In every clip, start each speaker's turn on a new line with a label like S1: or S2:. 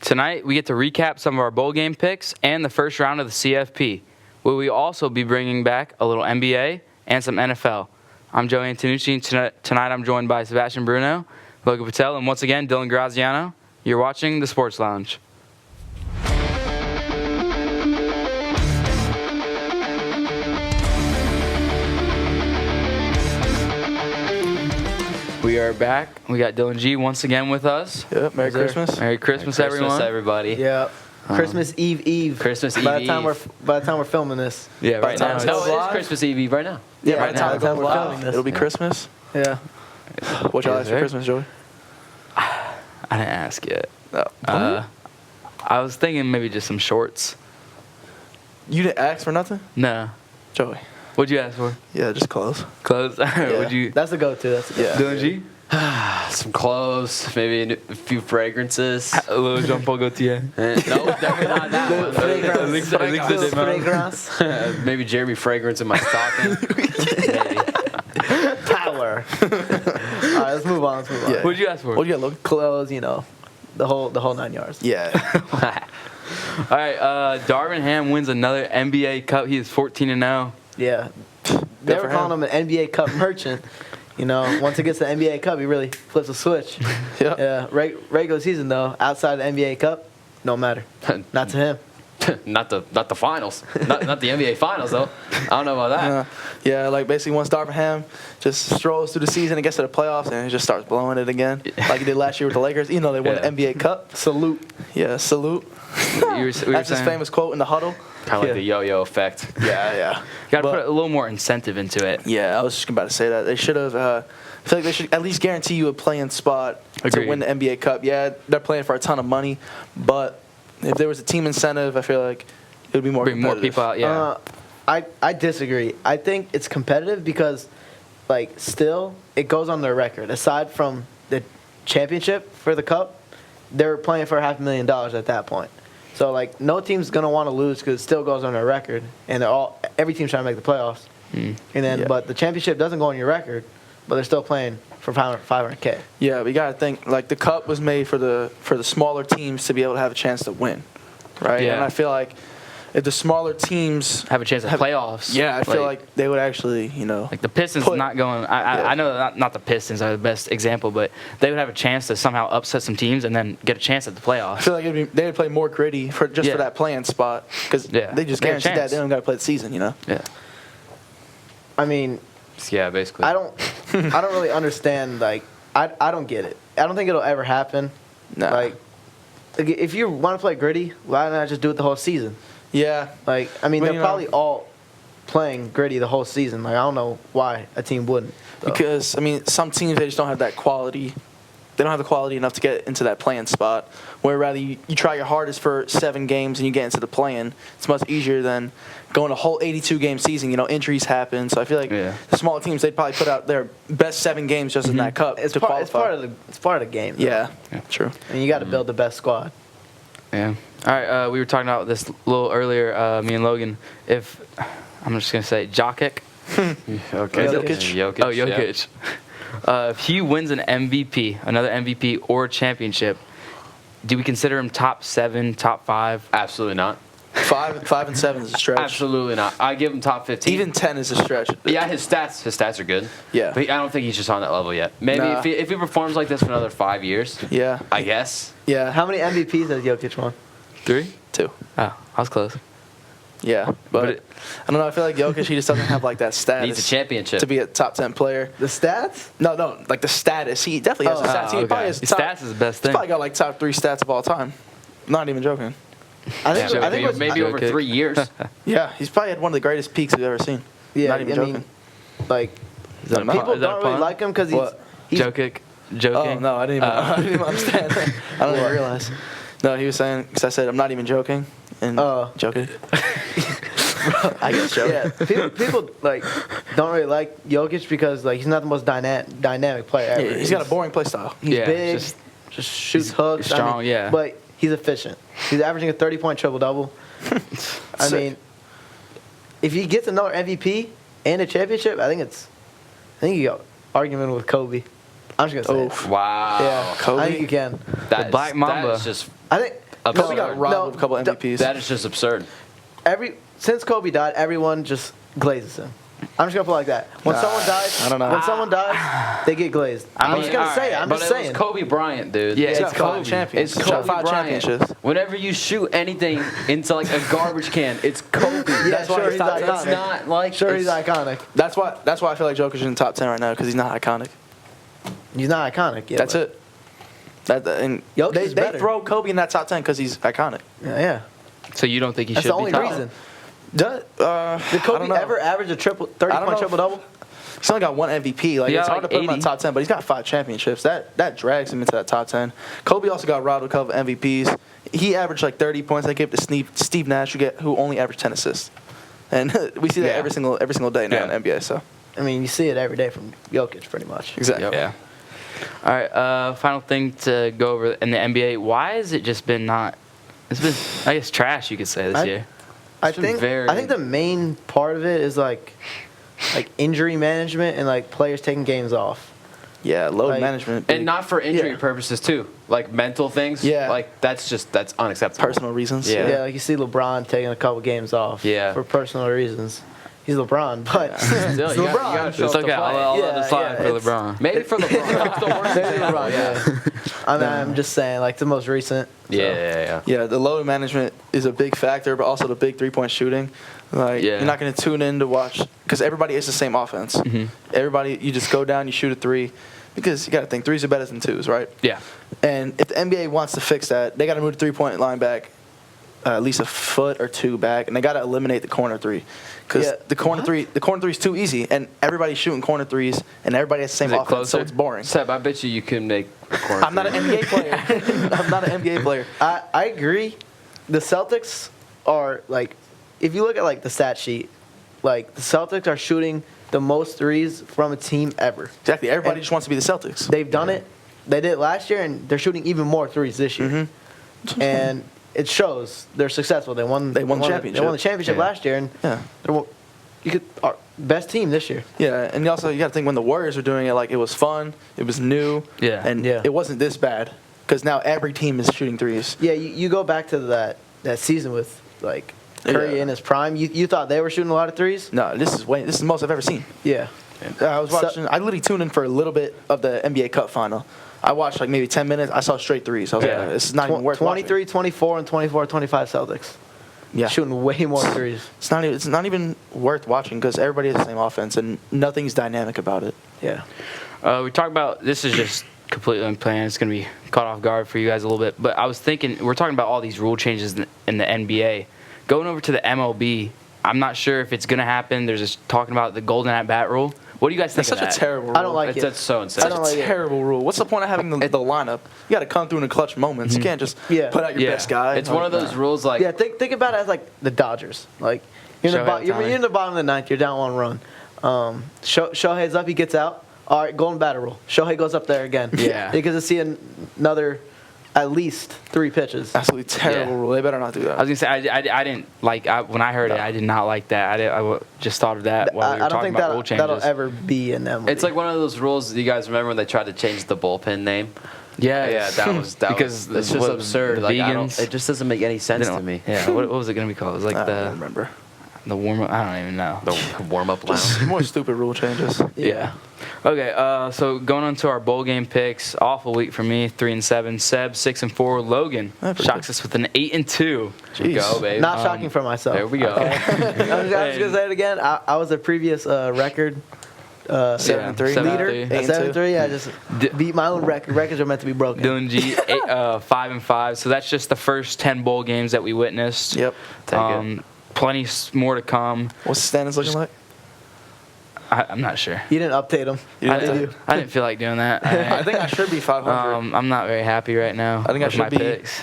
S1: Tonight, we get to recap some of our bowl game picks and the first round of the CFP. Will we also be bringing back a little NBA and some NFL? I'm Joey Antonucci, and tonight I'm joined by Sebastian Bruno, Logan Patel, and once again, Dylan Graziano. You're watching The Sports Lounge. We are back. We got Dylan G once again with us.
S2: Yep. Merry Christmas.
S1: Merry Christmas, everyone.
S3: Christmas, everybody.
S4: Yeah. Christmas Eve.
S3: Christmas
S4: by
S3: Eve.
S4: By the time we're filming this.
S1: Yeah, right now.
S3: No, it is Christmas Eve right now.
S4: Yeah,
S1: right now.
S4: by the time we're filming this.
S2: It'll be Christmas.
S4: Yeah.
S2: What y'all ask for Christmas, Joey?
S1: I didn't ask yet.
S2: No.
S1: I was thinking maybe just some shorts.
S2: You didn't ask for nothing?
S1: No.
S2: Joey.
S1: What'd you ask for?
S2: Yeah, just clothes.
S1: Clothes?
S4: Yeah.
S1: Would you?
S4: That's the go-to. That's the go-to.
S1: Dylan G?
S3: Some clothes, maybe a few fragrances.
S1: A little Jean Paul Gaultier.
S3: No, definitely not that
S4: Fragrance.
S3: one. Maybe Jeremy Fragrance in my stocking. Maybe.
S4: Power. All right, let's move on.
S2: Yeah.
S1: What'd you ask for?
S2: What you got, Logan?
S4: Clothes, the whole 9 yards.
S2: Yeah.
S1: All right, Darvin Ham wins another NBA Cup. He is 14-0.
S4: Yeah. They were calling him an NBA Cup merchant. Once it gets to the NBA Cup, he really flips a switch.
S2: Yep.
S4: Yeah. Regular season, though, outside the NBA Cup, no matter. Not to him.
S3: not the finals. Not the NBA finals though. I don't know about that.
S2: Yeah, like basically once Darvin Ham just strolls through the season and gets to the playoffs and he just starts blowing it again, like he did last year with the Lakers. They won the NBA Cup.
S4: Salute.
S2: Yeah, salute. That's his famous quote in the huddle.
S3: Kind of like the yo-yo effect.
S2: Yeah.
S1: Got to put a little more incentive into it.
S2: Yeah, I was just about to say that. They should have. I feel like they should at least guarantee you a playing spot to win the NBA Cup. Yeah, they're playing for a ton of money, but if there was a team incentive, I feel like it would be more competitive.
S1: More people out, yeah.
S4: I disagree. I think it's competitive because, still, it goes on their record. Aside from the championship for the Cup, they're playing for $500,000 at that point. So, no team's going to want to lose because it still goes on their record, and every team's trying to make the playoffs. And then, but the championship doesn't go on your record, but they're still playing for $500K.
S2: Yeah, we got to think, the Cup was made for the smaller teams to be able to have a chance to win, right?
S1: Yeah.
S2: And I feel like if the smaller teams
S1: have a chance at playoffs.
S2: Yeah, I feel like they would actually,
S1: Like the Pistons not going. I know not the Pistons are the best example, but they would have a chance to somehow upset some teams and then get a chance at the playoffs.
S2: I feel like they would play more gritty for that playing spot because they just guarantee that they don't got to play the season, Yeah.
S4: I mean,
S3: yeah, basically.
S4: I don't really understand. I don't get it. I don't think it'll ever happen.
S2: No.
S4: If you want to play gritty, why not just do it the whole season?
S2: Yeah.
S4: They're probably all playing gritty the whole season. I don't know why a team wouldn't. Though.
S2: Because, some teams, they just don't have that quality. They don't have the quality enough to get into that playing spot. Where rather you try your hardest for 7 games and you get into the play-in. It's much easier than going a whole 82-game season. Injuries happen. So I feel like the smaller teams, they'd probably put out their best 7 games just in that Cup to qualify.
S4: It's part of the game. Though.
S2: Yeah, true.
S4: And you got to build the best squad.
S1: Yeah. All right, we were talking about this a little earlier, me and Logan. If I'm just going to say Jokic.
S3: Okay.
S2: Jokic.
S1: Oh, Jokic. Yeah. If he wins an MVP, another MVP or championship, do we consider him top 7, top 5?
S3: Absolutely not.
S2: 5 and 7 is a stretch.
S3: Absolutely not. I give him top 15.
S2: Even 10 is a stretch.
S3: Yeah, his stats are good.
S2: Yeah.
S3: But I don't think he's just on that level yet. Maybe if he performs like this for another 5 years.
S2: Yeah.
S3: I guess.
S2: Yeah.
S4: How many MVPs has Jokic won?
S1: 3?
S2: 2.
S1: Oh, I was close.
S2: Yeah, but I don't know. I feel like Jokic, he just doesn't have that status.
S3: Needs a championship
S2: to be a top 10 player.
S4: The stats?
S2: No, the status. He definitely has the stats. He probably has
S1: stats is the best thing.
S2: He's probably got top 3 stats of all time. Not even joking.
S4: I think
S3: maybe over 3 years.
S2: Yeah, he's probably had one of the greatest peaks we've ever seen.
S4: Yeah,
S2: not even joking.
S4: People don't really like him because he's
S1: Joking.
S2: Oh no, I didn't even understand. I don't even realize. No, he was saying because I said I'm not even joking and joking. I guess joking.
S4: Yeah, people don't really like Jokic because he's not the most dynamic player ever.
S2: Yeah, he's got a boring play style.
S4: He's big, just shoots hooks.
S1: Strong,
S4: but he's efficient. He's averaging a 30-point triple-double. I mean, if he gets another MVP and a championship, I think you got argument with Kobe. I'm just gonna say it.
S3: Wow.
S4: Yeah,
S2: Kobe.
S4: I think you can.
S1: The Black Mamba.
S3: That is just
S4: I think
S2: Kobe got
S3: absurd.
S2: robbed with a couple MVPs.
S3: That is just absurd.
S4: Since Kobe died, everyone just glazes him. I'm just gonna put it like that. When someone dies,
S2: I don't know.
S4: When someone dies, they get glazed. I'm just gonna say it. I'm
S3: but
S4: just
S3: it
S4: saying.
S3: was Kobe Bryant, dude.
S1: Yeah,
S2: He's
S1: it's
S2: got five
S1: Kobe.
S2: champions.
S3: It's
S2: He's got
S3: Kobe
S2: 5
S3: Bryant.
S2: championships.
S3: Whenever you shoot anything into like a garbage can, it's Kobe. That's why
S4: sure,
S3: he's
S4: he's iconic.
S3: It's not like
S4: Sure, he's
S3: it's-
S4: iconic.
S2: That's why I feel like Joker's in the top 10 right now because he's not iconic.
S4: He's not iconic. Yeah,
S2: That's
S4: but-
S2: it. And
S4: Jokic
S2: they
S4: is better.
S2: throw Kobe in that top 10 because he's iconic.
S4: Yeah.
S1: So you don't think he
S4: That's
S1: should
S4: the only
S1: be top?
S4: reason.
S2: Did
S4: Did Kobe ever average a 30-point
S2: know.
S4: triple-double?
S2: He's only got 1 MVP. Like
S1: He
S2: it's
S1: got
S2: hard
S1: like
S2: to put him in
S1: 80.
S2: the top 10, but he's got 5 championships. That drags him into that top 10. Kobe also got robbed with a couple of MVPs. He averaged like 30 points. They gave it to Steve Nash, who only averaged 10 assists. And we see that
S1: Yeah.
S2: every single day now in the NBA. So
S4: I mean, you see it every day from Jokic, pretty much.
S2: exactly.
S3: Yep.
S1: Yeah. All right. Final thing to go over in the NBA. Why has it just been not? It's been, I guess, trash. You could say this year.
S4: I
S3: It's been
S4: think
S3: very-
S4: I think the main part of it is like injury management and like players taking games off.
S2: Yeah, load
S4: Like-
S2: management.
S3: And not for injury
S2: Yeah.
S3: purposes too, like mental things.
S2: Yeah.
S3: Like that's unacceptable.
S2: personal reasons.
S3: Yeah.
S4: Yeah, like you see LeBron taking a couple games off.
S3: Yeah.
S4: For personal reasons. He's LeBron, but
S3: Still,
S4: it's
S3: you gotta-
S4: LeBron.
S3: you gotta show
S1: It's
S3: up to
S1: okay.
S3: play.
S1: I'll let
S4: Yeah,
S1: it slide
S4: yeah,
S1: for
S4: it's-
S1: LeBron.
S3: Maybe for LeBron. That's the worst
S4: Maybe
S3: example,
S4: LeBron,
S3: yeah.
S4: I'm just saying, like the most recent. so.
S3: Yeah.
S2: Yeah, the load management is a big factor, but also the big 3-point shooting. Like
S1: Yeah.
S2: you're not going to tune in to watch because everybody is the same offense.
S1: Mm-hmm.
S2: Everybody, you just go down, you shoot a 3, because you got to think 3s are better than 2s, right?
S1: Yeah.
S2: And if the NBA wants to fix that, they got to move the 3-point line back at least a foot or 2 back, and they got to eliminate the corner 3 because
S4: Yeah.
S2: the corner 3 is too easy, and everybody's shooting corner 3s, and everybody has the same
S1: Is it
S2: offense, so
S1: closer?
S2: it's boring.
S3: Seb, I bet you can make a corner.
S2: I'm not an NBA player. I'm not an NBA player.
S4: I agree. The Celtics are like, if you look at like the stat sheet, like the Celtics are shooting the most threes from a team ever.
S2: Exactly. Everybody
S4: And
S2: just wants to be the Celtics.
S4: They've done it. They did it last year, and they're shooting even more threes this year.
S2: Mm-hmm.
S4: And it shows they're successful. They won.
S2: They won the
S4: They
S2: championship.
S4: won the championship
S1: Yeah.
S4: last year, and
S2: Yeah.
S4: our best team this year.
S2: Yeah, and you got to think when the Warriors were doing it, like it was fun, it was new,
S1: Yeah.
S2: and
S4: Yeah.
S2: it wasn't this bad because now every team is shooting 3s.
S4: Yeah, you go back to that season with like Curry
S2: Yeah.
S4: in his prime. You thought they were shooting a lot of threes?
S2: No, this is the most I've ever seen.
S4: Yeah.
S2: I was watching. I literally tuned in for a little bit of the NBA Cup final. I watched like maybe 10 minutes. I saw straight 3s. I was
S1: Yeah.
S2: like, this is not even worth
S4: 23, 24, and 24, 25 Celtics.
S2: watching. Yeah,
S4: Shooting way more threes.
S2: it's not even worth watching because everybody has the same offense and nothing's dynamic about it.
S4: Yeah.
S1: We talked about this is just completely unplanned. It's going to be caught off guard for you guys a little bit. But I was thinking, we're talking about all these rule changes in the NBA. Going over to the MLB, I'm not sure if it's going to happen. There's just talking about the golden at-bat rule. What do you guys think
S2: That's
S1: of
S2: such
S1: that?
S2: a terrible rule.
S4: I don't like it.
S3: That's so insane.
S4: I don't like it.
S2: terrible rule. What's the point of having the lineup? You got to come through in the clutch moments. You can't just
S4: Yeah.
S2: put out your
S1: Yeah.
S2: best guy.
S3: It's one of those rules like
S4: Yeah, think about it as like the Dodgers. Like you're in,
S1: Shohei
S4: you're
S1: Ohtani.
S4: in the bottom of the ninth. You're down 1 run. Shohei's up. He gets out. All right, golden batter rule. Shohei goes up there again.
S1: Yeah.
S4: Because to see another at least 3 pitches.
S2: Absolutely terrible
S1: Yeah.
S2: rule. They better not do that.
S1: I was gonna say I didn't like when I heard it. I did not like that. Just thought of that while we were
S4: I don't
S1: talking
S4: think
S1: about rule
S4: that'll
S1: changes.
S4: ever be in them.
S3: it's like one of those rules. You guys remember when they tried to change the bullpen name?
S1: Yeah,
S3: That was
S1: because
S3: it's just
S1: what,
S3: absurd.
S1: The
S3: Like,
S1: vegans.
S3: it just doesn't make any sense to me.
S1: Yeah, what was it gonna be called? It was like
S2: I don't
S1: the
S2: remember.
S1: warm up. I don't even know.
S3: The warm up lounge.
S2: Just more stupid rule changes.
S1: Yeah. Okay. So going on to our bowl game picks. Awful week for me. 3-7. Seb 6-4. Logan
S2: Yeah, pretty
S1: shocks us with an 8-2.
S2: Jeez.
S3: Go, babe.
S4: Not shocking for myself.
S3: There we go.
S4: I was just gonna say it again. I was a previous record
S2: 7-3.
S4: leader.
S1: 7-3.
S4: 7-3. I just beat my own record. Records are meant to be broken.
S1: Dylan G 5-5. So that's just the first 10 bowl games that we witnessed.
S2: Yep.
S3: Take it.
S1: Plenty more to come.
S2: What's the standings looking like?
S1: I'm not sure.
S4: You didn't update them.
S2: You
S1: I
S2: didn't
S1: didn't, I didn't feel like doing that.
S2: I think I should be 500.
S1: I'm not very happy right now.
S2: I think I
S1: with
S2: should
S1: my
S2: be-
S1: picks.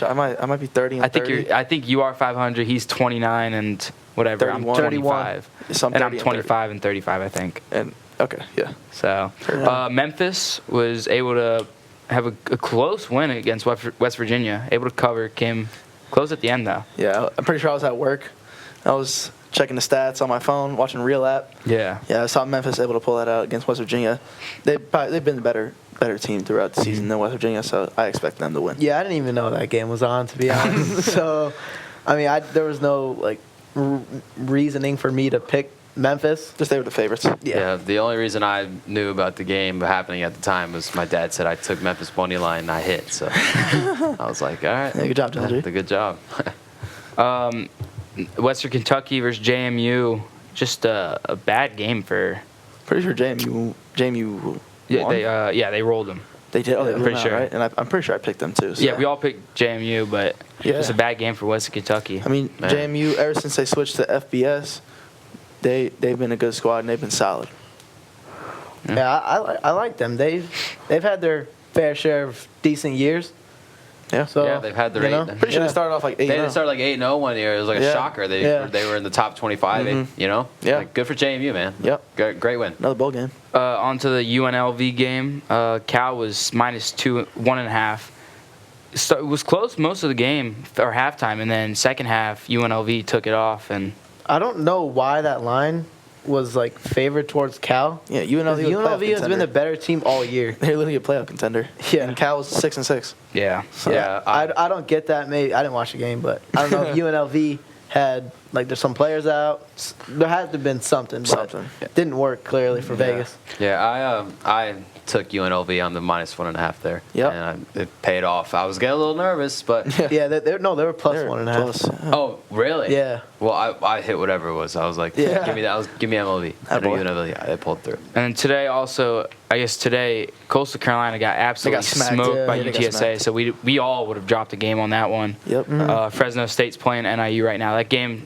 S2: I might be 30 and
S1: I think
S2: 30.
S1: I think you are 500. He's 29 and whatever.
S2: 31.
S1: I'm 25.
S2: So I'm
S1: And I'm
S2: 30 and
S1: 25 and 35, I think.
S2: And okay, yeah.
S1: So Memphis was able to have a close win against West Virginia. Able to cover. Came close at the end though.
S2: Yeah, I'm pretty sure I was at work. I was checking the stats on my phone, watching Real App.
S1: Yeah.
S2: Yeah, I saw Memphis able to pull that out against West Virginia. They've been the better better team throughout the season than West Virginia, so I expect them to win.
S4: Yeah, I didn't even know that game was on, to be honest. So, I mean, there was no like reasoning for me to pick Memphis.
S2: Just they were the favorites.
S3: Yeah, the only reason I knew about the game happening at the time was my dad said I took Memphis money line and I hit. So I was like, all right.
S2: Yeah, good job, Dylan.
S3: Good job.
S1: Western Kentucky versus JMU. Just a bad game for.
S2: Pretty sure JMU
S1: Yeah,
S2: won.
S1: they rolled them.
S2: They did. Oh, they
S1: I'm
S2: won
S1: pretty
S2: out,
S1: sure.
S2: right? And I'm pretty sure I picked them too. So.
S1: Yeah, we all picked JMU, but
S2: Yeah.
S1: it's a bad game for Western Kentucky.
S2: I mean,
S3: Man.
S2: JMU ever since they switched to FBS, they've been a good squad and they've been solid.
S4: Yeah, I like them. They've had their fair share of decent years.
S2: Yeah.
S4: So
S3: Yeah, they've had their
S4: you know,
S3: eight.
S2: Pretty sure
S4: yeah.
S2: they started off like 8.
S3: They started like 8-0 one year. It was like a
S2: Yeah.
S3: shocker. They
S4: Yeah.
S3: were in the top 25. You know.
S2: Yeah.
S3: Like, good for JMU, man.
S2: Yep.
S3: Great win.
S2: Another bowl game.
S1: On to the UNLV game. Cal was -2, 1.5. So it was close most of the game or halftime, and then second half UNLV took it off. And
S4: I don't know why that line was like favored towards Cal.
S2: Yeah, UNLV, was a playoff
S4: UNLV has been
S2: contender.
S4: the better team all year.
S2: They're literally a playoff contender.
S4: Yeah.
S2: And Cal was 6-6.
S1: yeah,
S3: Yeah.
S4: I don't get that. Maybe I didn't watch the game, but I don't know if UNLV had like there's some players out. There had to have been something, but
S2: Something.
S4: it didn't work clearly for Vegas.
S3: Yeah, I took UNLV on the -1.5 there.
S2: Yep.
S3: And it paid off. I was getting a little nervous, but
S4: Yeah, they were plus
S2: They're
S4: 1.5.
S2: close.
S3: oh, really?
S4: Yeah.
S3: Well, I hit whatever it was. I was like,
S4: Yeah.
S3: give me that. Give me MLV. And
S2: boy.
S3: UNLV, I pulled through.
S1: and then today also, I guess today Coastal Carolina got absolutely
S2: smacked.
S1: smoked
S4: Yeah,
S1: by
S2: they got
S1: UTSA.
S2: smacked.
S1: So we all would have dropped a game on that one.
S2: Yep.
S1: Fresno State's playing NIU right now. That game,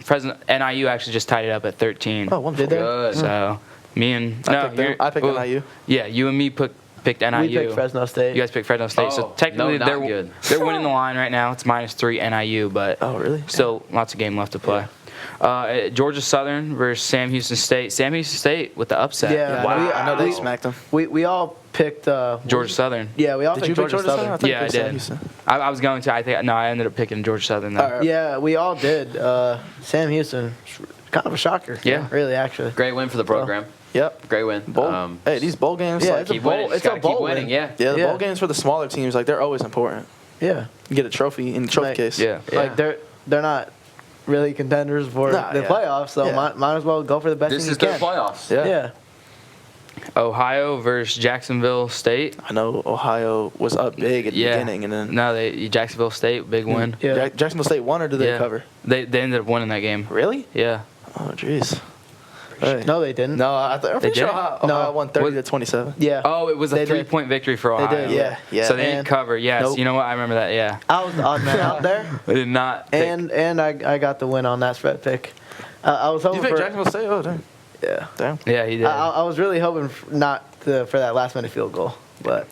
S1: NIU actually just tied it up at 13.
S2: Oh, wonderful.
S4: Did they?
S3: Good.
S1: So me and
S2: I picked NIU.
S1: Yeah, you and me picked NIU.
S4: We picked Fresno State.
S1: You guys picked Fresno State.
S3: Oh,
S1: So technically,
S3: no, not good.
S1: they're winning the line right now. It's -3 NIU, but
S2: Oh, really?
S1: still lots of game left to play. Georgia Southern versus Sam Houston State. Sam Houston State with the upset.
S4: Yeah,
S2: Wow. I know they
S4: we-
S2: smacked them.
S4: We all picked
S1: Georgia Southern.
S4: Yeah, we all
S2: Did
S4: picked
S2: you pick
S4: Georgia
S2: Georgia
S4: Southern.
S2: Southern? I thought you
S1: Yeah, I
S2: picked Sam
S1: did.
S2: Houston.
S1: I was going to. I ended up picking Georgia Southern though.
S2: All right.
S4: Yeah, we all did. Sam Houston, kind of a shocker.
S1: Yeah.
S4: really, actually.
S3: Great win for the program.
S2: Yep.
S3: Great win.
S2: Bowl. Hey, these bowl games.
S4: Yeah,
S2: like,
S4: it's a
S3: Keep
S4: bowl.
S3: winning.
S4: It's
S3: Just
S4: a
S3: gotta keep
S4: bowl
S3: winning.
S4: win.
S3: Yeah.
S2: the
S4: Yeah.
S2: bowl games for the smaller teams, like they're always important.
S4: Yeah,
S2: You get a trophy in the trophy
S4: Like,
S2: case.
S1: Yeah.
S4: like they're not really contenders for
S2: Nah,
S4: the
S2: yeah.
S4: playoffs, so
S2: Yeah.
S4: might as well go for the best
S3: This
S4: thing
S3: is
S4: you
S3: their
S4: can.
S3: playoffs.
S2: Yeah.
S4: Yeah.
S1: Ohio versus Jacksonville State.
S2: I know Ohio was up big at the
S1: Yeah.
S2: beginning, and then
S1: No, Jacksonville State big win.
S4: Yeah.
S2: Jacksonville State won, or did they
S1: Yeah.
S2: cover?
S1: They ended up winning that game.
S2: Really?
S1: Yeah.
S2: Oh, jeez. Hey.
S4: No, they didn't.
S2: No, I'm pretty sure
S1: didn't?
S2: Ohio
S4: No.
S2: won 30-27.
S4: Yeah.
S1: Oh, it was a
S4: They did.
S1: 3-point victory for Ohio.
S4: did,
S2: yeah. Yeah.
S1: So they didn't
S4: And-
S1: cover. Yes.
S2: Nope.
S1: You know what? I remember that. Yeah.
S4: I was the odd man out there,
S1: They did not. pick-
S4: and I got the win on that spread pick. I was
S2: You
S4: hoping
S2: picked
S4: for
S2: Jacksonville State? Oh, damn.
S4: yeah.
S2: Damn.
S1: yeah, he did.
S4: I was really hoping for that last minute field goal, but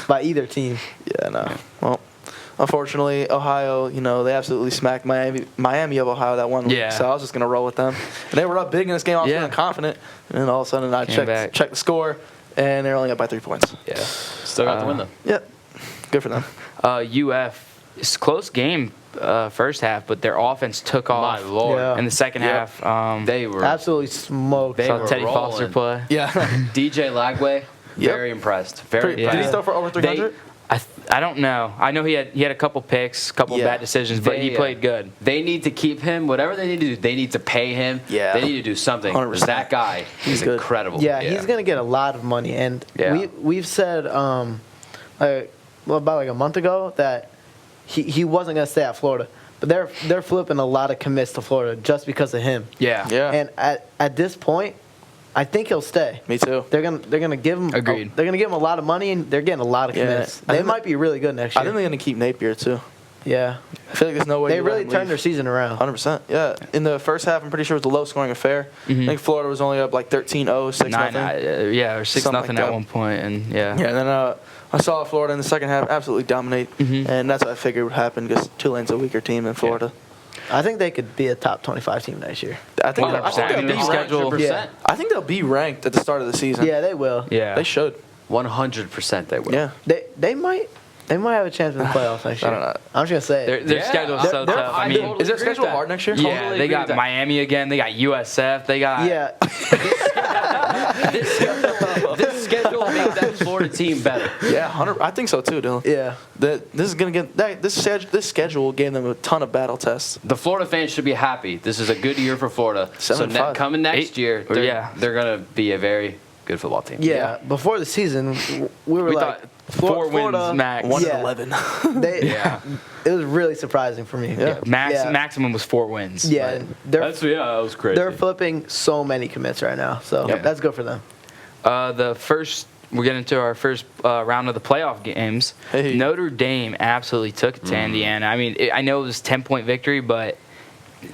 S4: by either team.
S2: Yeah, no. Well, unfortunately, Ohio, they absolutely smacked Miami of Ohio that one week.
S1: Yeah.
S2: So I was just going to roll with them. And they were up big in this game. I was
S1: Yeah.
S2: feeling confident. And then all of a sudden, I
S1: Came back.
S2: checked the score, and they're only up by 3 points.
S1: yeah.
S3: Still got the win though.
S2: Yep. Good for them.
S1: UF. It's a close game first half, but their offense took
S3: My
S1: off
S3: lord.
S4: Yeah.
S1: in the second
S2: Yep.
S1: half.
S3: They were
S4: Absolutely smoked.
S3: They
S1: Saw
S3: were
S1: Teddy
S3: rolling.
S1: Foster play.
S2: Yeah.
S3: DJ Lagway. Very impressed. Very
S2: Did he
S3: impressed.
S2: throw for over 300?
S1: I don't know. I know he had a couple picks, couple
S2: Yeah.
S1: bad decisions, but he played good.
S3: They need to keep him. Whatever they need to do, they need to pay him.
S2: Yeah.
S3: They need to do something.
S2: 100%.
S3: That guy is
S2: good.
S3: incredible.
S4: Yeah, he's gonna get a lot of money, and
S3: Yeah.
S4: we've said about like a month ago that he wasn't gonna stay at Florida, but they're flipping a lot of commits to Florida just because of him.
S1: Yeah.
S2: Yeah.
S4: And at this point, I think he'll stay.
S2: Me too.
S4: They're gonna give him.
S1: Agreed.
S4: They're gonna give him a lot of money, and they're getting a lot of
S2: Yeah.
S4: commits.
S2: I
S4: They
S2: think
S4: might be really good next
S2: I
S4: year.
S2: think they're going to keep Napier, too.
S4: Yeah,
S2: I feel like there's no way
S4: they
S2: you let
S4: really
S2: him
S4: turned
S2: leave.
S4: their season around.
S2: 100%. Yeah. In the first half, I'm pretty sure it was a low-scoring affair. I think Florida was only up like 13-0, 6-0.
S1: Or 6-0
S2: Something like
S1: at
S2: that.
S1: one point, and yeah.
S2: Yeah, and then I saw Florida in the second half absolutely dominate, and that's what I figured would happen because Tulane's a weaker team than Florida.
S4: I think they could be a top 25 team next year.
S2: I think
S1: 100%.
S2: they'll
S1: I mean,
S2: be
S1: their
S2: ranked.
S1: schedule-
S4: Yeah.
S2: I think they'll be ranked at the start of the season.
S4: Yeah, they will.
S1: Yeah.
S2: They should.
S3: 100% they will.
S2: Yeah.
S4: They might have a chance in the playoffs next year.
S2: I don't know.
S4: I'm just gonna say it.
S1: Their
S3: Yeah,
S1: schedule is so
S4: they're-
S1: tough. I
S3: I
S1: mean,
S3: totally
S2: Is their
S3: agree
S2: schedule
S3: with that.
S2: hard next year?
S1: yeah,
S3: totally
S1: they
S3: agree
S1: got
S3: with that.
S1: Miami again. They got USF. They got
S4: Yeah.
S3: This schedule means that Florida team better.
S2: Yeah, 100. I think so too, Dylan.
S4: Yeah.
S2: This is gonna get this schedule gave them a ton of battle tests.
S3: The Florida fans should be happy. This is a good year for Florida.
S2: 7-5.
S3: Coming next year, they're,
S1: yeah.
S3: they're going to be a very good football team.
S4: Yeah. Before the season, we were
S1: We
S4: like,
S1: thought 4
S4: Florida,
S1: wins max.
S2: 1-11.
S4: They, it was really surprising for me.
S2: Yeah.
S1: Maximum was 4 wins.
S4: Yeah,
S1: but-
S3: That was crazy.
S4: they're flipping so many commits right now, so
S1: Yep.
S4: that's good for them.
S1: We're getting into our first round of the playoff games.
S2: Hey.
S1: Notre Dame absolutely took it to Indiana. I mean, I know it was a 10-point victory, but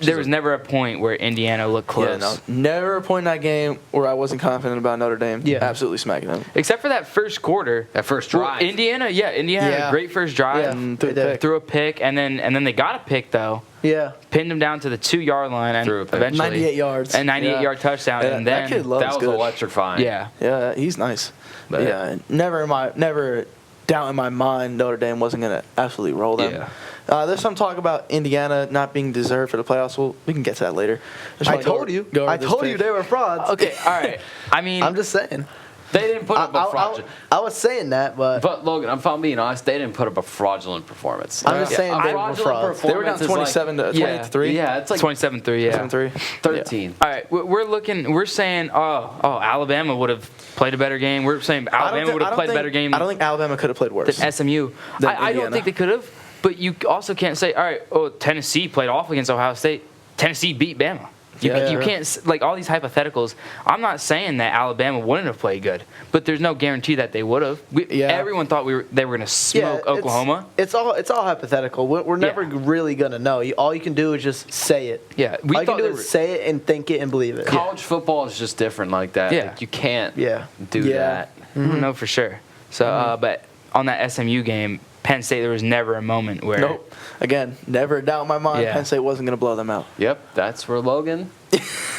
S1: there was never a point where Indiana looked close.
S2: Yeah, no, never a point in that game where I wasn't confident about Notre Dame.
S4: Yeah.
S2: Absolutely smacking them.
S1: Except for that first quarter.
S3: That first
S1: Well,
S3: drive.
S1: Indiana had
S4: Yeah.
S1: a great first drive.
S4: Yeah.
S2: And threw a
S4: They did.
S2: pick.
S1: Threw a pick, and then they got a pick, though.
S4: Yeah.
S1: Pinned them down to the 2-yard line, and
S3: Threw a pick.
S1: eventually
S2: 98 yards.
S1: a 98-yard touchdown.
S2: Yeah,
S1: And then
S2: that kid loves
S3: that was
S2: good.
S3: electrifying.
S1: yeah.
S2: Yeah, he's nice.
S1: But-
S2: yeah, never doubt in my mind Notre Dame wasn't gonna absolutely roll them.
S1: Yeah.
S2: There's some talk about Indiana not being deserved for the playoffs. Well, we can get to that later. Just
S4: I
S2: wanna go
S4: told
S2: over-
S4: you.
S2: go over
S4: I
S2: this
S4: told you
S2: pick.
S4: they were frauds.
S1: Okay, all right. I mean,
S4: I'm just saying.
S3: They didn't put up a fraudulent.
S4: I was saying that, but
S3: But Logan, if I'm being honest, they didn't put up a fraudulent performance.
S4: I'm just saying
S3: A
S4: they were
S3: fraudulent
S4: frauds.
S2: They were down
S3: performance is
S2: 27 to
S3: like,
S2: 23.
S3: Yeah, it's like
S1: 27-3, yeah.
S2: 7-3.
S3: 13.
S1: All right, we're saying, Alabama would have played a better game. We're saying Alabama would have played a better game
S2: I don't think Alabama could have played worse.
S1: than SMU.
S2: Than
S1: I don't
S2: Indiana.
S1: think they could have, but you also can't say, all right, Tennessee played awful against Ohio State. Tennessee beat Bama. You
S2: Yeah.
S1: can't, like, all these hypotheticals. I'm not saying that Alabama wouldn't have played good, but there's no guarantee that they would have.
S2: Yeah.
S1: Everyone thought they were going to smoke
S4: it's-
S1: Oklahoma.
S4: It's all hypothetical. We're never really gonna know. All you can do is just say it.
S1: Yeah, we
S4: all you
S1: thought
S4: can do
S1: they
S4: is
S1: were-
S4: say it and think it and believe it.
S3: College football is just different like that.
S1: Yeah.
S3: Like, you can't
S4: Yeah.
S3: do
S4: Yeah.
S3: that.
S1: No, for sure. So, but on that SMU game, Penn State, there was never a moment where.
S2: Nope. Again, never a doubt in my mind
S1: Yeah.
S2: Penn State wasn't going to blow them out.
S3: Yep, that's where Logan.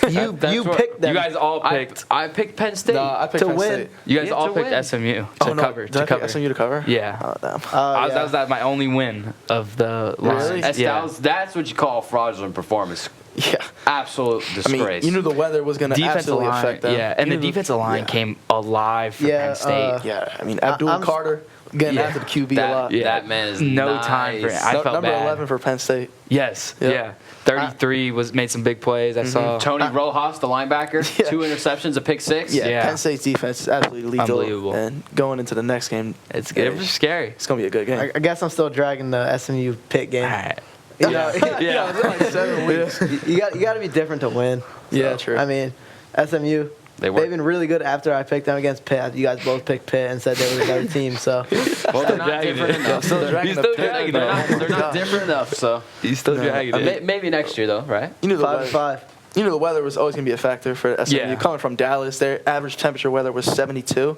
S4: You
S3: what-
S4: picked them.
S1: You guys all picked.
S3: I picked Penn State.
S2: No, I picked
S4: To
S2: Penn
S4: win.
S2: State.
S1: You guys
S3: Yeah,
S1: all
S3: to
S1: picked
S3: win.
S1: SMU to
S2: Oh, no.
S1: cover.
S2: Did
S1: To
S2: I pick
S1: cover.
S2: SMU to cover?
S1: Yeah.
S2: Oh, damn.
S1: That
S4: yeah.
S1: was my only win of the line.
S2: Really?
S3: That's what you call a fraudulent performance.
S2: Yeah.
S3: Absolute
S2: I
S3: disgrace.
S2: mean, you knew the weather was going to
S1: Defensive
S2: absolutely
S1: line,
S2: affect them.
S1: yeah, and
S2: You
S1: the
S2: knew
S1: defensive line
S2: yeah.
S1: came alive for
S4: Yeah,
S1: Penn State.
S2: Yeah, I mean, Abdul
S4: I'm-
S2: Carter getting
S1: Yeah.
S2: after the QB a
S3: that,
S2: lot.
S1: Yeah.
S3: that man is
S1: No
S3: nice.
S1: time for it. I felt
S2: Number
S1: bad.
S2: 11 for Penn State.
S1: Yes,
S2: Yep.
S1: yeah. 33 made some big plays. I saw.
S3: Tony Rojas, the linebacker,
S2: Yeah.
S3: 2 interceptions, a pick 6.
S2: Yeah,
S1: Yeah.
S2: Penn State's defense is absolutely lethal.
S1: Unbelievable.
S2: And going into the next game,
S1: It was scary.
S2: it's going to be a good game.
S4: I guess I'm still dragging the SMU pick game.
S1: All right.
S4: You know,
S1: Yeah.
S2: it's been like 7 weeks.
S4: you got to be different to win.
S2: Yeah,
S4: So,
S2: true.
S4: I mean, SMU.
S3: They were.
S4: They've been really good after I picked them against Pitt. You guys both picked Pitt and said they were the better team. So
S3: Well, they're not
S1: dragging
S3: different
S1: it.
S3: enough.
S2: Still dragging
S1: He's
S2: the
S1: still
S2: pick.
S1: dragging
S3: They're
S1: it.
S3: not, they're not different enough, so.
S1: He's still dragging it.
S3: Maybe next year, though, right?
S2: You knew the
S4: 5
S2: weather.
S4: 5.
S2: You know the weather was always going to be a factor for SMU.
S1: Yeah.
S2: Coming from Dallas, their average temperature weather was 72.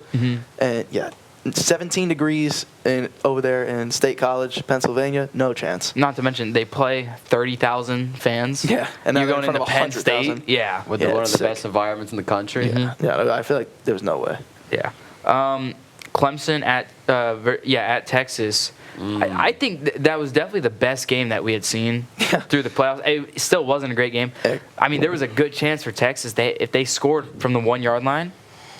S2: And, yeah, 17 degrees over there in State College, Pennsylvania, no chance.
S1: Not to mention they play 30,000 fans.
S2: Yeah, and now
S1: you're
S2: they're
S1: going
S2: in front
S1: into
S2: of
S1: Penn
S2: 100,000.
S1: State. Yeah,
S3: With
S2: Yeah,
S3: one of
S2: it's
S3: the
S2: sick.
S3: best environments in the country.
S2: Yeah, I feel like there was no way.
S1: yeah. Clemson at Texas. I think that was definitely the best game that we had seen through the playoffs. It still wasn't a great game. I mean, there was a good chance for Texas. If they scored from the 1-yard line,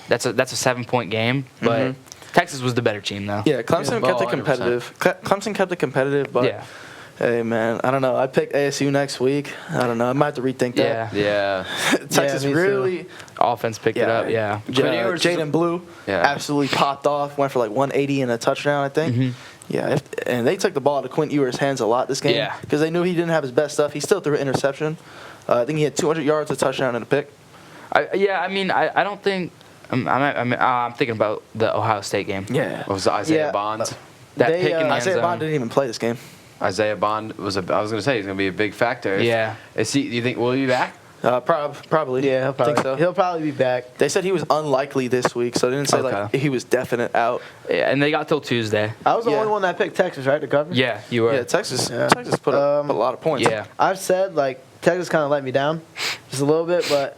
S1: that's a 7-point game. But Texas was the better team, though.
S2: Yeah, Clemson kept it
S3: 100%.
S2: competitive. Clemson kept it competitive, but
S1: Yeah.
S2: hey, man, I don't know. I picked ASU next week. I don't know. I might have to rethink that.
S1: Yeah.
S3: Yeah.
S2: Texas
S4: me too.
S2: really.
S1: Offense picked it up. Yeah.
S2: Jaden Blue
S3: Yeah.
S2: absolutely popped off. Went for like 180 and a touchdown, I think. Yeah, and they took the ball out of Quint Ewers' hands a lot this game.
S1: Yeah.
S2: Because they knew he didn't have his best stuff. He still threw an interception. I think he had 200 yards, a touchdown, and a pick.
S1: I don't think. I'm thinking about the Ohio State game.
S2: Yeah.
S3: What was it, Isaiah
S4: Yeah.
S3: Bonds?
S1: That
S4: They,
S1: pick in the end
S2: Isaiah
S1: zone.
S2: Bond didn't even play this game.
S3: Isaiah Bond was I was going to say he's going to be a big factor.
S1: Yeah.
S3: Is he? Do you think will he be back?
S2: Probably.
S4: Yeah,
S2: I think so.
S4: he'll probably be back.
S2: They said he was unlikely this week, so they didn't say like
S1: Okay.
S2: he was definite out.
S1: Yeah, and they got till Tuesday.
S4: I was the
S2: Yeah.
S4: only one that picked Texas, right, to cover?
S1: Yeah, you were.
S2: Yeah, Texas
S4: Yeah.
S2: put up a lot of points.
S1: Yeah.
S4: I've said, like, Texas kind of let me down just a little bit, but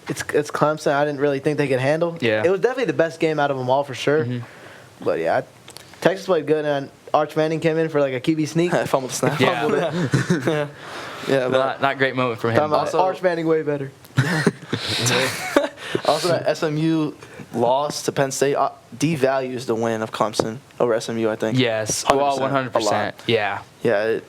S4: it's Clemson. I didn't really think they could handle.
S1: Yeah.
S4: It was definitely the best game out of them all for sure. But, yeah, Texas played good, and Arch Manning came in for, like, a QB sneak.
S2: I fumbled the snap.
S1: Yeah.
S2: Yeah, but
S1: Not great moment for him.
S4: Talking about
S2: Also-
S4: Arch Manning way better.
S2: also that SMU loss to Penn State devalues the win of Clemson over SMU, I think.
S1: Yes. Well,
S2: 100%.
S1: 100%. Yeah.
S2: Yeah,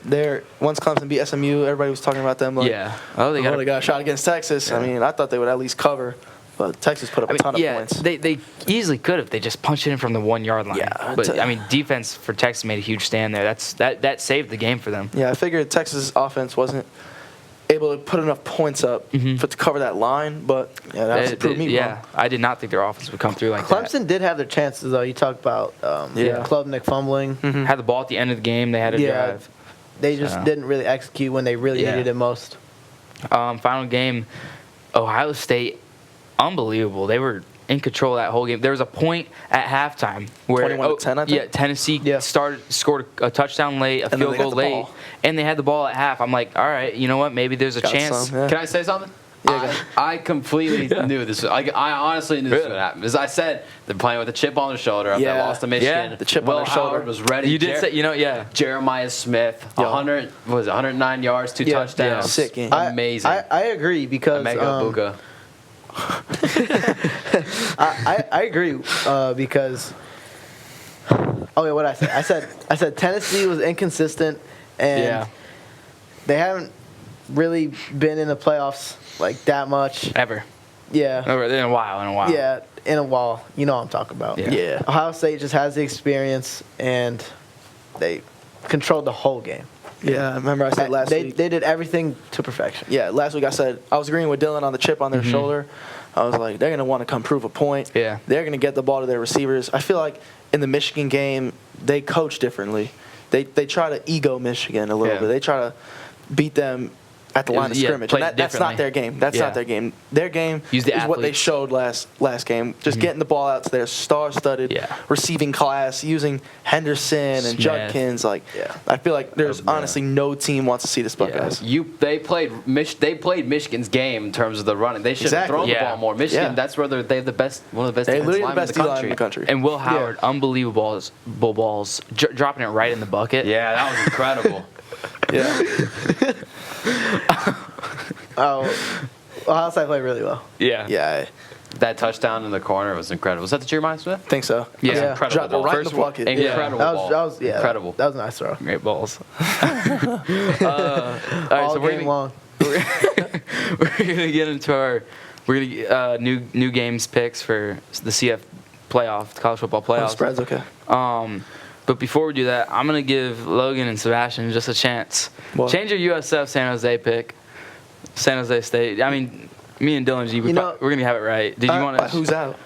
S2: once Clemson beat SMU, everybody was talking about them. Like,
S1: Yeah. Oh, they
S2: they got a shot against Texas. I mean, I thought they would at least cover, but Texas put up a ton of points.
S1: They easily could if they just punched it in from the 1 yard line.
S2: Yeah,
S1: but I mean, defense for Texas made a huge stand there. That saved the game for them.
S2: Yeah, I figured Texas' offense wasn't able to put enough points up to cover that line, but yeah, that proved me wrong.
S1: I did not think their offense would come through like that.
S4: Clemson did have their chances, though. You talked about Klubnik fumbling.
S1: Had the ball at the end of the game. They had a drive.
S4: They just didn't really execute when they really needed it most.
S1: Final game, Ohio State, unbelievable. They were in control of that whole game. There was a point at halftime where
S2: 21-10, I think?
S1: Yeah, Tennessee scored a touchdown late, a field goal late, and they had the ball at half. I'm like, all right, you know what? Maybe there's a chance.
S3: Can I say something?
S2: Yeah,
S3: I completely knew this. I honestly knew this would happen. As I said, they're playing with a chip on their shoulder after they lost to Michigan.
S1: Yeah,
S2: the chip on their shoulder.
S3: Howard was ready.
S1: You did say,
S3: Jeremiah Smith, 109 yards, 2 touchdowns.
S2: Yeah. Sick game.
S3: Amazing.
S4: I agree because
S3: Buka.
S4: I agree because what I say? I said Tennessee was inconsistent and they haven't really been in the playoffs like that much
S1: ever.
S4: Yeah.
S1: In a while.
S4: Yeah, in a while. You know what I'm talking about.
S2: Yeah.
S4: Ohio State just has the experience and they controlled the whole game.
S2: Yeah, I remember I said last week.
S4: They did everything to perfection.
S2: Yeah, last week I said I was agreeing with Dylan on the chip on their shoulder. I was like, they're going to want to come prove a point.
S1: Yeah.
S2: They're going to get the ball to their receivers. I feel like in the Michigan game, they coach differently. They try to ego Michigan a little bit. They try to beat them at the line of scrimmage. And that's not their game. That's not their game. Their game is what they showed last game. Just getting the ball out to their star-studded receiving class, using Henderson and Judkins. I feel like there's honestly no team wants to see this Buckeyes.
S3: They played Michigan's game in terms of the running. They should have thrown the ball more. Michigan, that's where they have one of the best defensive linemen in the country.
S1: And Will Howard, unbelievable balls, dropping it right in the bucket.
S3: Yeah, that was incredible.
S4: Ohio State played really well.
S2: Yeah.
S3: That touchdown in the corner was incredible. Was that the Jeremiah Smith?
S2: I think so.
S1: Yeah.
S3: Incredible
S2: Dropped it
S3: ball.
S2: right in the bucket.
S3: Incredible ball.
S4: Incredible. That was a nice throw.
S1: Great balls.
S4: All game long.
S1: We're gonna get into our new games picks for the CF playoff, the college football playoffs.
S2: Spreads, okay.
S1: But before we do that, I'm going to give Logan and Sebastian just a chance.
S2: What?
S1: Change your USF San Jose pick. San Jose State. I mean, me and Dylan G, we're going to have it right. Did you want to?
S2: Who's out?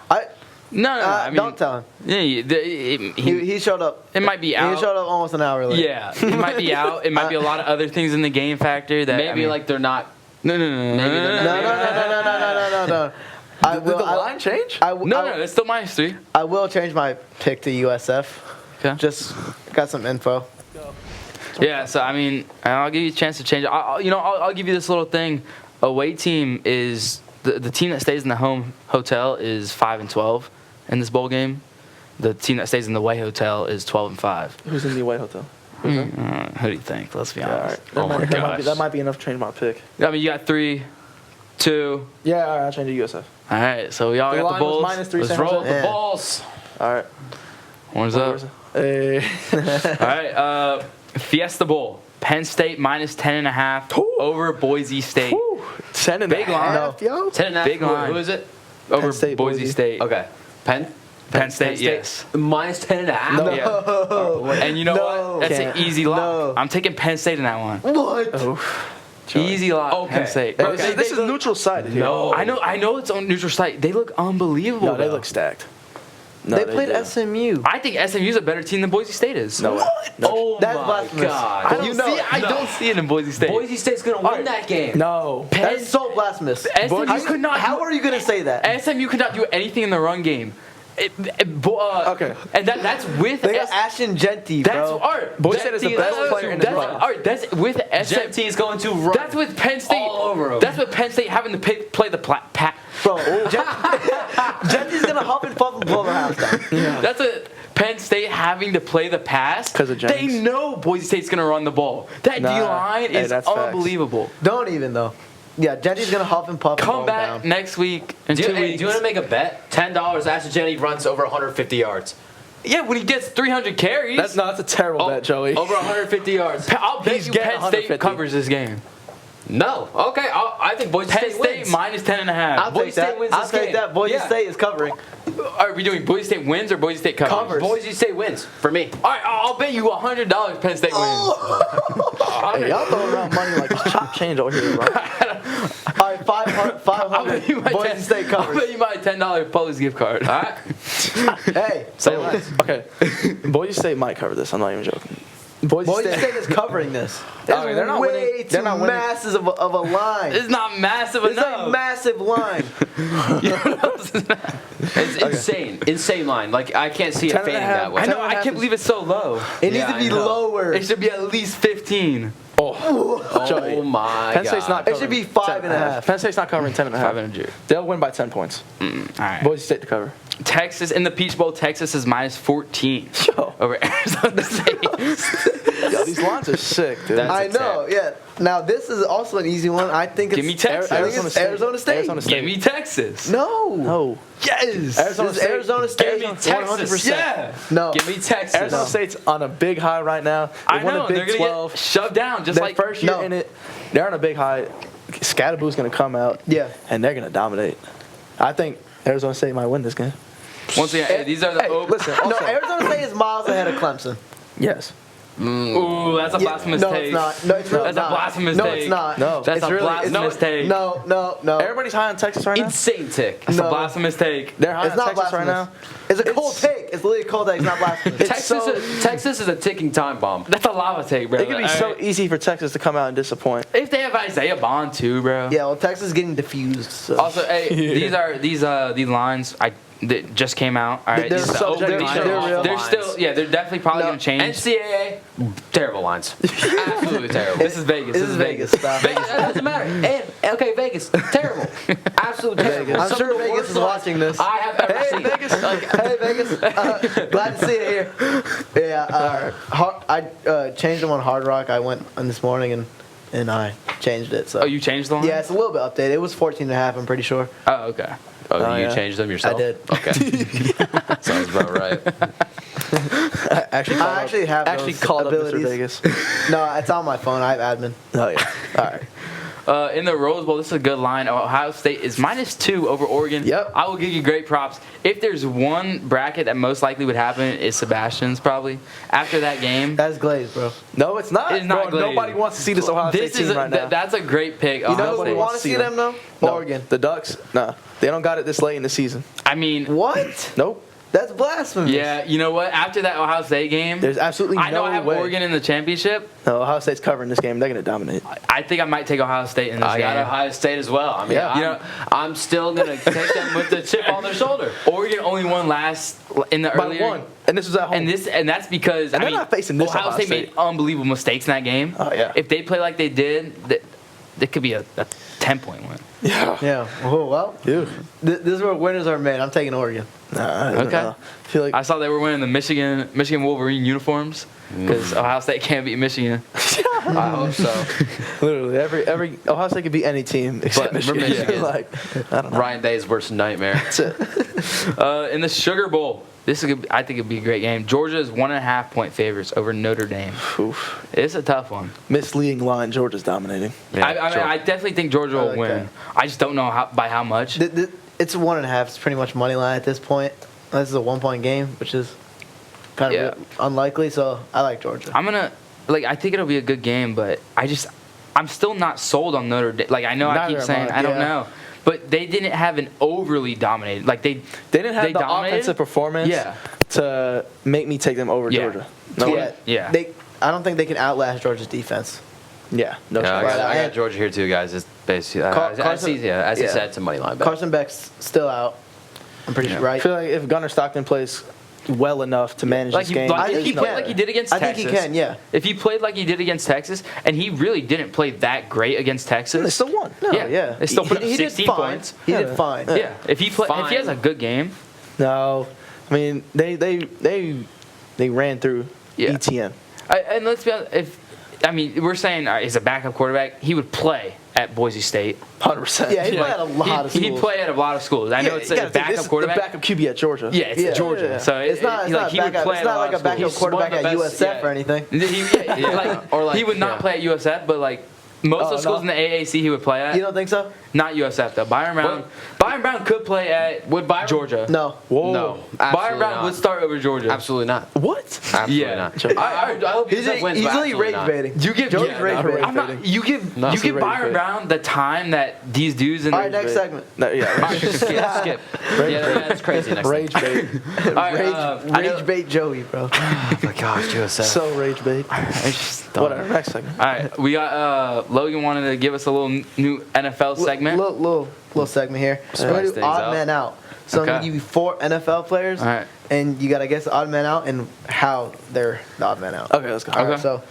S1: No. I mean,
S4: don't tell him.
S1: Yeah,
S4: He showed up.
S1: It might be out.
S4: He showed up almost an hour late.
S1: Yeah, it might be out. It might be a lot of other things in the game factor that
S3: maybe they're not.
S1: No.
S3: Maybe they're not.
S4: No.
S2: Did the line change?
S1: No, it's still -3.
S4: I will change my pick to USF.
S1: Okay.
S4: Just got some info.
S1: Yeah, so I mean, I'll give you a chance to change it. I'll give you this little thing. Away team is the team that stays in the home hotel is 5-12 in this bowl game. The team that stays in the away hotel is 12-5.
S2: Who's in the away hotel?
S1: Who do you think? Let's be honest.
S2: All right. That might be enough to change my pick.
S1: I mean, you got 3, 2.
S2: Yeah, all right, I'll change to USF.
S1: All right, so we all got the Bulls.
S2: -3.
S1: Let's roll with the Bulls.
S2: All right.
S1: Horns up.
S2: Hey.
S1: All right, Fiesta Bowl. Penn State -10.5 over Boise State.
S2: 10.5.
S1: Big line.
S2: Yo.
S3: 10.5.
S1: Big line.
S3: Who is it?
S1: Over
S2: State,
S1: Boise State.
S3: Okay. Penn
S1: State, yes.
S3: -10.5.
S4: No.
S1: Yeah. And you know what? That's
S4: Can't.
S1: an easy lock.
S4: No.
S1: I'm taking Penn State in that one.
S4: What?
S1: Easy lock.
S3: Okay.
S1: Penn State.
S2: Bro, this is neutral sided here.
S3: No.
S1: I know it's on neutral site. They look unbelievable.
S2: No, they
S1: though.
S2: look stacked. No,
S4: They played
S2: do.
S4: SMU.
S1: I think SMU's a better team than Boise State is.
S2: No way.
S3: Oh
S4: That's
S3: my
S4: blasphemous.
S3: God.
S1: I don't see it in Boise State.
S3: Boise State's gonna win that game.
S2: No.
S4: That's so blasphemous.
S1: SMU could not.
S4: How are you going to say that?
S1: SMU could not do anything in the run game.
S2: Okay.
S1: And that's with
S4: They got Ashton Genty,
S1: That's
S4: bro.
S1: all right.
S2: Boise State is the best player in his
S1: That's
S2: run.
S1: all right. That's with SMU.
S3: Genty is going to run.
S1: That's with Penn State
S3: all over him.
S1: That's with Penn State having to play the pat.
S4: Bro, Genty's going to huff and puff and blow the house down.
S1: That's with Penn State having to play the pass.
S2: 'Cause of
S1: They
S2: Jennings.
S1: know Boise State's gonna run the ball. That
S2: Nah.
S1: D line
S2: Hey,
S1: is
S2: that's facts.
S1: unbelievable.
S4: Don't even, though. Yeah, Genty's gonna huff and puff.
S1: Come
S4: and
S1: back
S4: down.
S1: next week in
S3: Do
S1: 2
S3: you, hey,
S1: weeks.
S3: do you want to make a bet? $10. Ashton Jennings runs over 150 yards.
S1: Yeah, when he gets 300 carries.
S2: That's a terrible bet, Joey.
S3: Over 150 yards.
S1: I'll bet
S2: He's
S1: you
S2: getting
S1: Penn State
S2: 150.
S1: covers this game.
S3: No. Okay. I think Boise
S1: Penn
S3: State
S1: State
S3: wins.
S1: minus 10.5.
S4: I'll
S3: Boise
S4: take
S3: State
S4: that.
S3: wins
S4: I'll
S3: this
S4: take
S3: game.
S4: that. Boise
S3: Yeah.
S4: State is covering.
S1: Are we doing Boise State wins or Boise State covers?
S4: Covers.
S3: Boise State wins for me.
S1: All right, I'll bet you $100 Penn State wins.
S2: Hey, y'all throwing around money like it's chop change over here, bro.
S4: All right, 500.
S1: I'll bet you my
S4: Boise State
S1: I'll
S4: covers.
S1: bet you my $10 Polish gift card.
S3: All right.
S4: Hey,
S3: Say less.
S2: Okay, Boise State might cover this. I'm not even joking.
S4: Boise State is covering this.
S2: All right, they're not
S4: way
S2: winning.
S4: too
S2: They're not winning.
S4: massive of a line.
S1: It's not massive
S4: It's
S1: enough.
S4: a massive line.
S3: It's insane. Insane line. Like, I can't see it
S2: 10 and a
S3: fading
S2: half.
S3: that way.
S1: I know.
S2: 10.5
S1: I can't
S2: is-
S1: believe it's so low.
S4: It
S3: Yeah,
S4: needs to
S3: I
S4: be
S3: know.
S4: lower.
S1: It should be at least 15.
S3: Oh, my
S2: Penn
S3: God.
S2: State's not
S4: It
S2: covering
S4: should be
S2: 10
S4: 5.5.
S2: Penn State's not covering 10 and a half.
S1: 500.
S2: They'll win by 10 points.
S1: All right.
S2: Boise State to cover.
S1: Texas in the Peach Bowl. Texas is minus 14
S2: Yo.
S1: over Arizona State.
S2: Yo, these lines are sick, dude.
S3: That's
S4: I
S3: a
S4: know, yeah. Now, this is also an easy one. I think it's
S1: Give me Texas.
S4: I think it's Arizona State.
S2: Arizona State.
S1: Give me Texas.
S4: No.
S2: No.
S1: Yes.
S2: Arizona
S4: This is
S2: State.
S4: Arizona State.
S1: Give me Texas.
S4: 100%.
S1: Yeah.
S4: No.
S3: Give me Texas.
S2: Arizona State's on a big high right now. They
S1: I
S2: won
S1: know.
S2: the
S1: They're
S2: Big
S1: gonna
S2: 12.
S1: get shoved down just
S2: Their
S1: like
S2: first year
S4: No.
S2: in it, they're on a big high. Scatterboo's going to come out.
S4: Yeah.
S2: And they're going to dominate. I think Arizona State might win this game.
S1: Once again, hey, these are the.
S2: Hey, listen.
S4: No,
S2: Also,
S4: Arizona State is miles ahead of Clemson.
S2: yes.
S1: Ooh, that's a
S4: Yeah,
S1: blasphemous
S4: no,
S1: take.
S4: it's not. No, it's really
S1: That's a
S4: not.
S1: blasphemous
S4: no,
S1: take.
S4: it's not.
S2: No.
S1: That's
S4: It's
S1: a
S4: really-
S1: blasphemous take.
S4: No.
S2: Everybody's high on Texas right now.
S3: Insane tick.
S1: That's
S4: No.
S1: a blasphemous take.
S2: They're high
S4: It's
S2: on
S4: not
S2: Texas right
S4: blasphemous.
S2: now.
S4: It's a cold take. It's literally a cold take. It's not blasphemous.
S3: Texas is a ticking time bomb.
S1: That's a lava take, bro.
S2: It could be so easy for Texas to come out and disappoint.
S1: If they have Isaiah Bond too, bro.
S4: Yeah, well, Texas is getting diffused. So.
S1: Also, hey, these lines that just came out. All right,
S4: They're
S1: these are the
S4: so-
S1: opening
S4: they're-
S1: lines.
S4: they're real.
S1: They're
S3: lines.
S1: still, yeah, they're definitely probably
S4: No,
S1: gonna change.
S3: NCAA, terrible lines. Absolutely terrible.
S1: This is Vegas.
S4: This is Vegas. Stop.
S3: Vegas, that doesn't matter. And okay, Vegas, terrible, absolutely terrible.
S4: I'm
S3: Some
S4: sure
S3: of the
S4: Vegas
S3: worst
S4: is
S3: lines
S4: watching this.
S3: I have ever
S4: Hey,
S3: seen.
S4: Vegas. Hey, Vegas. Glad to see you here. Yeah, I changed them on Hard Rock. I went on this morning and I changed it. So.
S1: Oh, you changed the line?
S4: Yeah, it's a little bit updated. It was 14.5, I'm pretty sure.
S1: Oh, okay.
S3: Oh, you
S2: yeah.
S3: changed them yourself?
S4: I did.
S3: Okay. Sounds about right.
S2: I actually
S4: I actually have
S2: actually
S4: those
S2: called up
S4: abilities.
S2: Mr. Vegas.
S4: No, it's on my phone. I have admin.
S2: Oh yeah. All right.
S1: In the Rose Bowl, this is a good line. Ohio State is -2 over Oregon.
S2: Yep.
S1: I will give you great props. If there's one bracket that most likely would happen, it's Sebastian's probably. After that game,
S4: That's glazed, bro.
S2: No, it's not.
S1: It's not
S2: Bro,
S1: glazed.
S2: nobody wants to see this Ohio State
S1: this
S2: team
S1: is
S2: right now.
S1: that's a great pick.
S4: You know
S1: Ohio
S4: who
S2: Nobody
S4: we
S1: State.
S4: want to
S2: wants
S4: see
S2: to see
S4: them, though?
S2: No,
S4: Oregon.
S2: The Ducks. Nah, they don't got it this late in the season.
S1: I mean,
S4: What?
S2: Nope.
S4: That's blasphemous.
S1: yeah, you know what? After that Ohio State game,
S2: There's absolutely
S1: I know
S2: no
S1: I have
S2: way.
S1: Oregon in the championship.
S2: No, Ohio State's covering this game. They're gonna dominate.
S1: I think I might take Ohio State in this
S3: I got
S1: game.
S3: Ohio State as well. I mean,
S2: Yeah.
S3: I'm still gonna take them with the chip on their shoulder.
S1: Oregon only won last in the
S2: By
S1: earlier.
S2: one, and this was at home.
S1: And that's because
S2: And
S1: I
S2: they're
S1: mean,
S2: not facing this
S1: Ohio
S2: Ohio
S1: State
S2: State.
S1: made unbelievable mistakes in that game.
S2: Oh, yeah.
S1: If they play like they did, that could be a 10-point win.
S2: yeah.
S4: Yeah. Oh, well,
S2: Dude.
S4: this is where winners are made. I'm taking Oregon.
S2: Nah, I don't
S1: Okay.
S2: know. I feel like
S1: I saw they were wearing the Michigan Wolverine uniforms because Ohio State can't beat Michigan.
S3: I hope so.
S2: literally every Ohio State could beat any team except
S3: But for
S2: Michigan.
S3: Michigan.
S2: Like, I don't know.
S3: Ryan Day's worst nightmare.
S2: That's it.
S1: In the Sugar Bowl, I think it'd be a great game. Georgia is 1.5-point favorites over Notre Dame.
S2: Oof.
S1: It's a tough one.
S2: Misleading line. Georgia's dominating.
S3: Yeah,
S1: I
S3: sure.
S1: mean, I definitely think Georgia will
S4: like
S1: win.
S4: that.
S1: I just don't know by how much.
S4: It's 1.5. It's pretty much money line at this point. This is a 1-point game, which is kind of unlikely. So I like Georgia.
S1: I think it'll be a good game, but I'm still not sold on Notre Dame. Like, I know I
S2: Neither
S1: keep
S2: am
S1: saying
S2: I,
S1: I don't
S2: yeah.
S1: know, but they didn't have an overly dominated. Like they
S2: They didn't have the
S1: dominated.
S2: offensive performance
S1: Yeah.
S2: to make me take them over
S1: Yeah.
S2: Georgia. No
S4: yeah.
S2: way.
S1: Yeah.
S4: I don't think they can outlast Georgia's defense.
S2: Yeah. No
S3: Yeah,
S2: chance.
S3: I got Georgia here too, guys. It's basically as he
S4: yeah.
S3: said, it's a money line bet.
S4: Carson Beck's still out. I'm pretty sure,
S2: I
S4: right?
S2: feel like if Gunnar Stockton plays well enough to manage
S1: Like
S2: this game,
S1: if
S2: there's
S1: he
S2: no
S1: played
S2: way.
S1: like he did against
S4: I think
S1: Texas.
S4: he can, yeah.
S1: If he played like he did against Texas, and he really didn't play that great against
S2: They
S1: Texas.
S2: still won.
S4: No,
S1: Yeah.
S4: yeah.
S1: They still put up
S4: he
S1: 16
S4: did fine.
S1: points.
S4: He
S2: Yeah.
S4: did fine.
S1: Yeah. If he has a good game.
S2: No, I mean they ran through E
S1: Yeah.
S2: ETN.
S1: And let's be honest, we're saying he's a backup quarterback, he would play at Boise State.
S2: 100%.
S4: Yeah, he played at a lot of schools.
S1: He played at a lot of schools. I know it's
S2: you
S1: a
S2: gotta think,
S1: backup
S2: this is
S1: quarterback.
S2: The backup QB at Georgia.
S1: Yeah, it's Georgia.
S4: Yeah.
S1: So
S4: It's not
S1: like he would
S4: backup.
S1: play
S4: It's
S1: at
S4: not
S1: a lot
S4: like a
S1: of
S4: backup
S1: schools.
S4: quarterback
S3: one of
S4: at
S3: the best,
S4: USF or anything.
S1: He would not play at USF, but like most of the schools in the AAC he would play at.
S4: You don't think so?
S1: Not USF though. Byron Brown could play at Georgia.
S4: No.
S2: Whoa.
S3: No.
S1: Byron Brown
S3: not.
S1: would start over Georgia.
S3: Absolutely not.
S2: What?
S3: Absolutely
S1: Yeah.
S3: not. I hope
S4: He's
S3: USF wins, but
S4: easily
S3: absolutely
S4: rage
S3: not.
S4: baiting.
S1: You give
S4: Joey's
S1: yeah,
S4: rage
S2: not
S4: baiting.
S1: I'm not, you give
S2: Not
S1: you
S2: so
S1: give
S2: rage
S1: Byron
S2: bait.
S1: Brown the time that these dudes in
S4: All right, next segment.
S2: No, yeah.
S3: All right, skip. Yeah, that's crazy. Next
S2: Rage bait.
S1: All right,
S4: Rage bait Joey, bro.
S3: Oh my gosh, USF.
S2: So rage bait. Whatever. Next segment.
S1: all right, we got Logan wanted to give us a little new NFL segment.
S4: Little segment here. We're
S3: Spice
S4: gonna do
S3: things
S4: odd
S3: up.
S4: man out. So I'm
S1: Okay.
S4: gonna give you 4 NFL players,
S1: All right.
S4: and you gotta guess the odd man out and how they're the odd man out.
S2: Okay, let's go.
S4: All right,
S1: Okay.
S4: so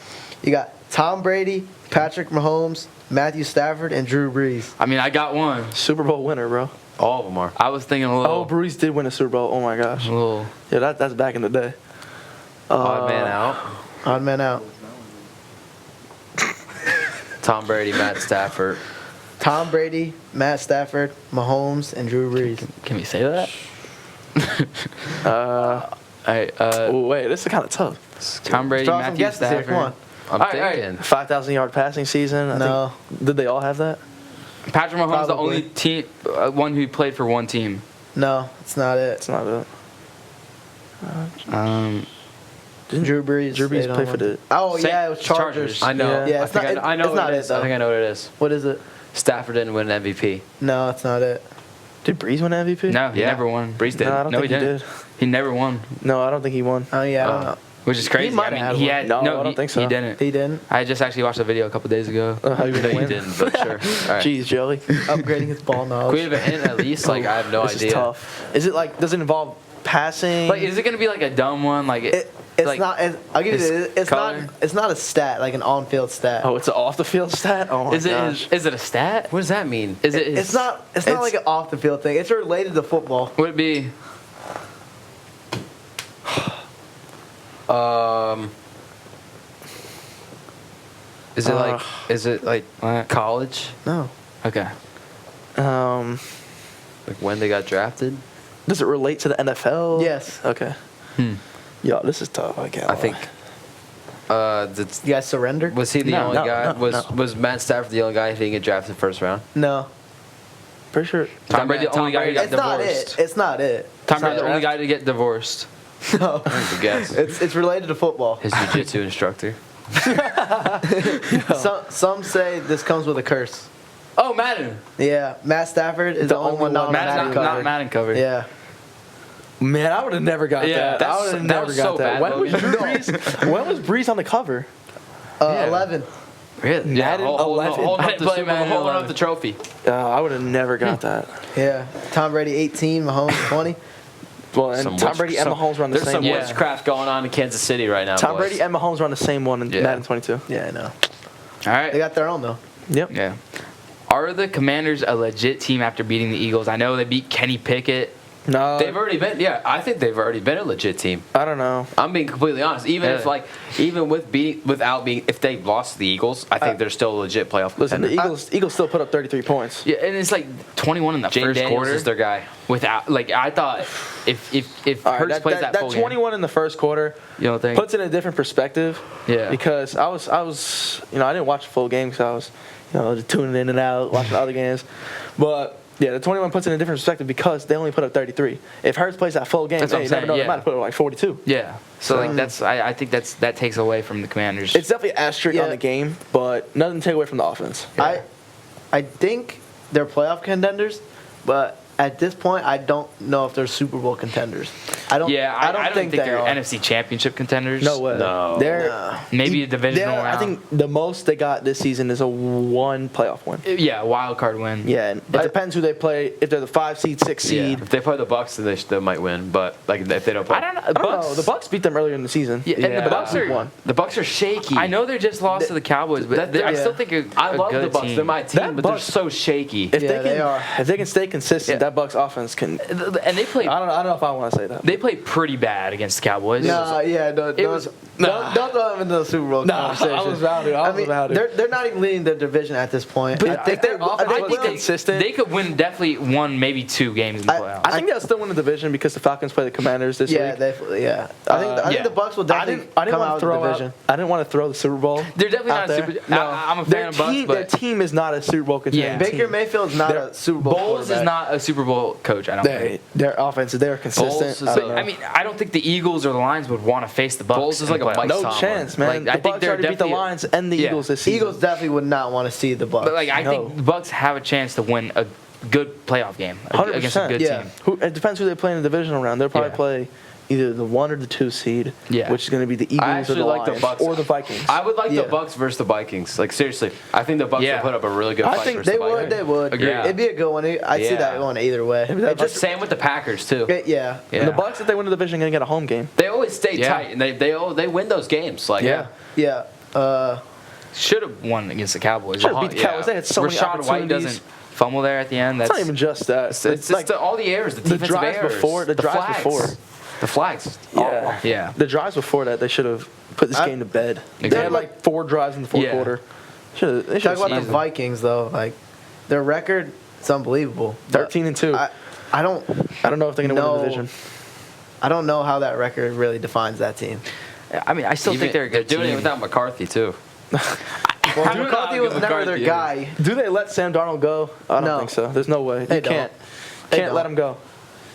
S4: you got Tom Brady, Patrick Mahomes, Matthew Stafford, and Drew Brees.
S1: I mean, I got one.
S2: Super Bowl winner, bro.
S3: All of them are.
S1: I was thinking a little.
S2: Oh, Brees did win a Super Bowl. Oh my gosh.
S1: a little.
S2: Yeah, that's back in the day.
S3: Odd man out.
S4: Odd man out.
S3: Tom Brady, Matt Stafford.
S4: Tom Brady, Matt Stafford, Mahomes, and Drew Brees.
S1: Can we say that? All right.
S2: Oh, wait, this is kind of tough.
S1: Tom Brady,
S4: Throw out some
S1: Matthew
S4: guesses here.
S1: Stafford.
S4: Come on.
S3: I'm
S1: All right, all right.
S3: thinking.
S2: 5,000-yard passing season. I
S4: No.
S2: think. Did they all have that?
S1: Patrick Mahomes, the
S4: Probably.
S1: only team, one who played for one team.
S4: No, it's not it.
S2: That's not it.
S4: Drew Brees.
S2: Drew Brees
S4: stayed on
S2: played for
S4: one.
S2: the-
S4: Oh
S1: Same-
S4: yeah, it was Chargers.
S1: Chargers.
S3: I know.
S4: Yeah,
S3: I
S4: it's
S3: think
S4: not-
S3: I know
S4: it's
S3: what
S4: not
S3: it
S4: it,
S3: is. I
S4: though.
S3: think I know what it is.
S4: What is it?
S3: Stafford didn't win an MVP.
S4: No, it's not it.
S2: Did Brees win MVP?
S1: No, he
S3: Yeah.
S1: never won.
S3: Brees did.
S2: No, I don't
S1: No,
S2: think
S1: he
S2: he
S1: didn't.
S2: did.
S1: He never won,
S2: No, I don't think he won.
S4: Oh yeah, I don't
S3: Oh.
S4: know.
S1: which is crazy.
S4: might
S1: I mean,
S4: have
S1: he
S4: one.
S1: had
S2: No, I
S1: he-
S2: don't think so.
S1: He didn't.
S4: He didn't.
S1: I just actually watched a video a couple days ago.
S2: How you
S3: No,
S2: gonna
S3: you
S2: win?
S3: didn't, but sure. All right.
S2: Jeez, Joey.
S4: Upgrading his ball
S3: Can we
S4: knowledge.
S3: have a hint at least? Like, I have no
S2: This
S3: idea.
S2: is tough. Is it like? Does it involve passing?
S1: Like, is it gonna be like a dumb one? Like,
S4: It's
S1: like,
S4: not. I'll give you
S1: his
S4: this. It's
S1: color?
S4: not. It's not a stat like an on-field stat.
S2: Oh, it's an off-the-field stat. Oh my
S1: Is it
S2: gosh.
S1: is it a stat?
S3: What does that mean?
S1: Is it?
S4: It's not. It's not like an off-the-field thing. It's related to football.
S1: Would it be?
S3: Is it like? Is it like
S1: What?
S3: college?
S4: No.
S1: Okay.
S3: Like when they got drafted?
S2: Does it relate to the NFL?
S4: Yes.
S2: Okay. Yo, this is tough. I can't.
S3: I think.
S2: lie.
S4: You guys surrendered?
S3: Was he the
S2: No,
S3: only
S2: no,
S3: guy?
S2: no,
S3: Was Matt Stafford the only guy who didn't get drafted first round?
S4: No.
S2: Pretty sure.
S1: Tom Brady, the
S3: Tom
S1: only guy who
S3: Brady-
S1: got
S4: It's not
S1: divorced.
S4: it. It's not it.
S1: Tom
S4: It's
S1: Brady,
S4: not
S1: the only
S4: it.
S1: guy to get divorced.
S4: No.
S3: That's a guess.
S4: It's related to football.
S3: His jiu-jitsu instructor.
S4: Some say this comes with a curse.
S1: Oh, Madden.
S4: Yeah, Matt Stafford is the only one not on
S1: Madden,
S4: Madden
S1: not
S4: cover.
S1: Madden cover.
S4: Yeah.
S2: Man, I would have never got
S1: Yeah,
S2: that. I
S3: that's-
S2: would have
S3: that
S2: never
S3: was
S2: got
S3: so
S2: that.
S3: bad,
S2: When was
S3: Logan.
S2: Drew Brees? When was Brees on the cover?
S3: Yeah.
S4: 11.
S3: Really?
S2: Madden 11.
S3: Holding
S1: I
S3: up
S1: didn't
S3: the
S1: play
S3: Super
S1: Madden
S3: Bowl, holding
S1: 11.
S3: up the trophy.
S2: I would have never got that.
S4: Yeah. Tom Brady 18, Mahomes 20.
S2: Well, and Tom Brady and Mahomes were on the
S3: There's
S2: same
S3: some
S2: one.
S1: Yeah.
S3: witchcraft going on in Kansas City right now.
S2: Tom
S3: boys.
S2: Brady and Mahomes were on the same one in
S3: Yeah.
S2: Madden 22.
S4: Yeah, I know.
S1: All
S4: They
S1: right.
S4: got their own though.
S2: Yep.
S1: Yeah. Are the Commanders a legit team after beating the Eagles? I know they beat Kenny Pickett.
S2: No,
S3: They've already been. Yeah, I think they've already been a legit team.
S2: I don't know.
S3: I'm being completely honest. Even if without being, if they lost the Eagles, I think they're still a legit playoff
S2: Listen, the
S3: contender.
S2: Eagles still put up 33 points.
S1: Yeah, and it's like 21 in the
S3: Jane
S1: first
S3: Daniels
S1: quarter.
S3: is their guy.
S1: Without, like, I thought if
S2: All right,
S1: Hurts plays that,
S2: that
S1: full
S2: 21 in the first quarter
S1: game, you don't think?
S2: puts it in a different perspective.
S1: Yeah.
S2: Because I was I didn't watch the full game because I was just tuning in and out, watching other games. But yeah, the 21 puts it in a different perspective because they only put up 33. If Hurts plays that full game,
S1: That's what
S2: you
S1: I'm
S2: never
S1: saying,
S2: know,
S1: yeah.
S2: they might have put up like 42.
S1: Yeah. So like I think that takes away from the Commanders.
S2: It's definitely an asterisk
S4: Yeah.
S2: on the game, but nothing to take away from the offense.
S4: I think they're playoff contenders, but at this point, I don't know if they're Super Bowl contenders. I don't think they
S1: they're
S4: are.
S1: NFC Championship contenders.
S2: No way.
S3: No.
S2: They're
S1: Maybe a divisional round.
S2: I think the most they got this season is a one playoff win.
S1: Yeah, a wild card win.
S2: Yeah, and it depends who they play. If they're the 5 seed, 6 seed.
S3: If they play the Bucks, then they might win. But like if they don't play,
S1: I don't know.
S2: I don't know. The Bucks beat them earlier in the season.
S1: Yeah, and the Bucks
S2: Week
S1: are.
S2: one.
S3: The Bucks are shaky.
S1: I know they're just lost to the Cowboys, but I still think
S3: I love
S1: good
S3: the Bucks.
S1: team.
S3: They're my team,
S2: That
S3: but they're
S2: Bucks-
S3: so shaky.
S2: If
S4: Yeah, they are.
S2: if they can stay consistent,
S1: Yeah.
S2: that Bucks offense can.
S1: And they played.
S2: I don't know if I want to say that.
S1: They played pretty bad against the Cowboys.
S4: No, yeah,
S1: It was
S4: Don't throw them into the Super Bowl conversation.
S2: I was about to. I was about to.
S4: They're not even leading their division at this point.
S2: But
S4: I think
S2: if their offense
S4: I
S2: was
S4: think
S2: consistent,
S1: They could win definitely 1, maybe 2 games in the playoffs.
S2: I think they'll still win the division because the Falcons play the Commanders this
S4: yeah,
S2: week.
S4: yeah. I think the Bucks will definitely come out with the division.
S2: I didn't want to throw the Super Bowl.
S1: They're definitely not
S2: out there.
S1: a super. I'm a fan of Bucks,
S2: Their
S1: but
S2: team is not a Super Bowl contending
S1: Yeah.
S4: Baker
S2: team.
S4: Mayfield's not a Super Bowl
S1: Bowles is
S4: quarterback.
S1: not a Super Bowl coach. I don't think.
S2: Their offense, they're consistent.
S3: Bowles is
S2: I don't know.
S1: I mean, I don't think the Eagles or the Lions would want to face the Bucks.
S3: Bowles is
S1: in
S3: like
S1: the
S3: a
S1: playoffs.
S3: Mike
S2: no
S3: Tomlin.
S2: chance, man.
S1: Like,
S2: the
S1: I think
S2: Bucks
S1: they're
S2: already beat the
S1: definitely-
S2: Lions and the
S1: Yeah.
S2: Eagles this season.
S4: Eagles definitely would not want to see the Bucks.
S1: But like, I think the Bucks have a chance to win a good playoff game against a
S2: 100%.
S1: good
S4: Yeah.
S1: team.
S2: It depends who they play in the divisional round. They'll probably
S1: Yeah.
S2: play either the 1 or the 2 seed,
S1: Yeah.
S2: which is going to be the Eagles
S3: I
S2: or
S3: actually
S2: the
S3: like
S2: Lions
S3: the Bucks
S2: or the Vikings.
S3: I would like
S4: Yeah.
S3: the Bucks versus the Vikings. Like seriously, I think the Bucks
S1: Yeah.
S3: will put up a really good
S2: I
S3: fight
S2: think
S3: versus
S4: They
S3: the
S4: would.
S3: Vikings.
S4: They would.
S1: Agreed.
S4: It'd be a good one. I'd see
S3: Yeah.
S4: that going either way. It just,
S3: Same with the Packers too.
S4: yeah.
S2: And the Bucks, if they win the division, are going to get a home game.
S3: They always stay
S1: Yeah.
S3: tight, and they win those games. Like
S4: Yeah.
S1: Should have won against the Cowboys.
S2: Should've beat the Cowboys. They had so many
S1: Rashad White
S2: opportunities.
S1: doesn't fumble there at the end.
S2: It's not even just that.
S3: It's just all the errors, the defensive
S2: drives
S3: errors,
S2: before- the drives
S3: flags.
S2: before.
S3: The flags.
S2: Yeah.
S1: Yeah.
S2: The drives before that, they should have put this game to bed. They had
S1: Exactly.
S2: like 4 drives in the fourth
S1: Yeah.
S2: quarter. They
S4: Talk about the
S2: seasoned.
S4: Vikings though. Like their record, it's unbelievable. But
S2: 13-2.
S4: I don't
S2: know if they're going to win the division.
S4: I don't know how that record really defines that team.
S1: I mean, I still think they're a good
S3: doing
S1: team.
S3: it without McCarthy too.
S4: Well,
S1: I don't know
S4: McCarthy
S1: how
S4: was
S1: good
S4: never their
S1: McCarthy
S4: guy.
S2: Do they let Sam Darnold go? I don't
S4: No.
S2: think so. There's no way.
S4: They
S2: You
S4: don't.
S2: can't.
S4: They
S2: Can't let
S4: don't.
S2: him go.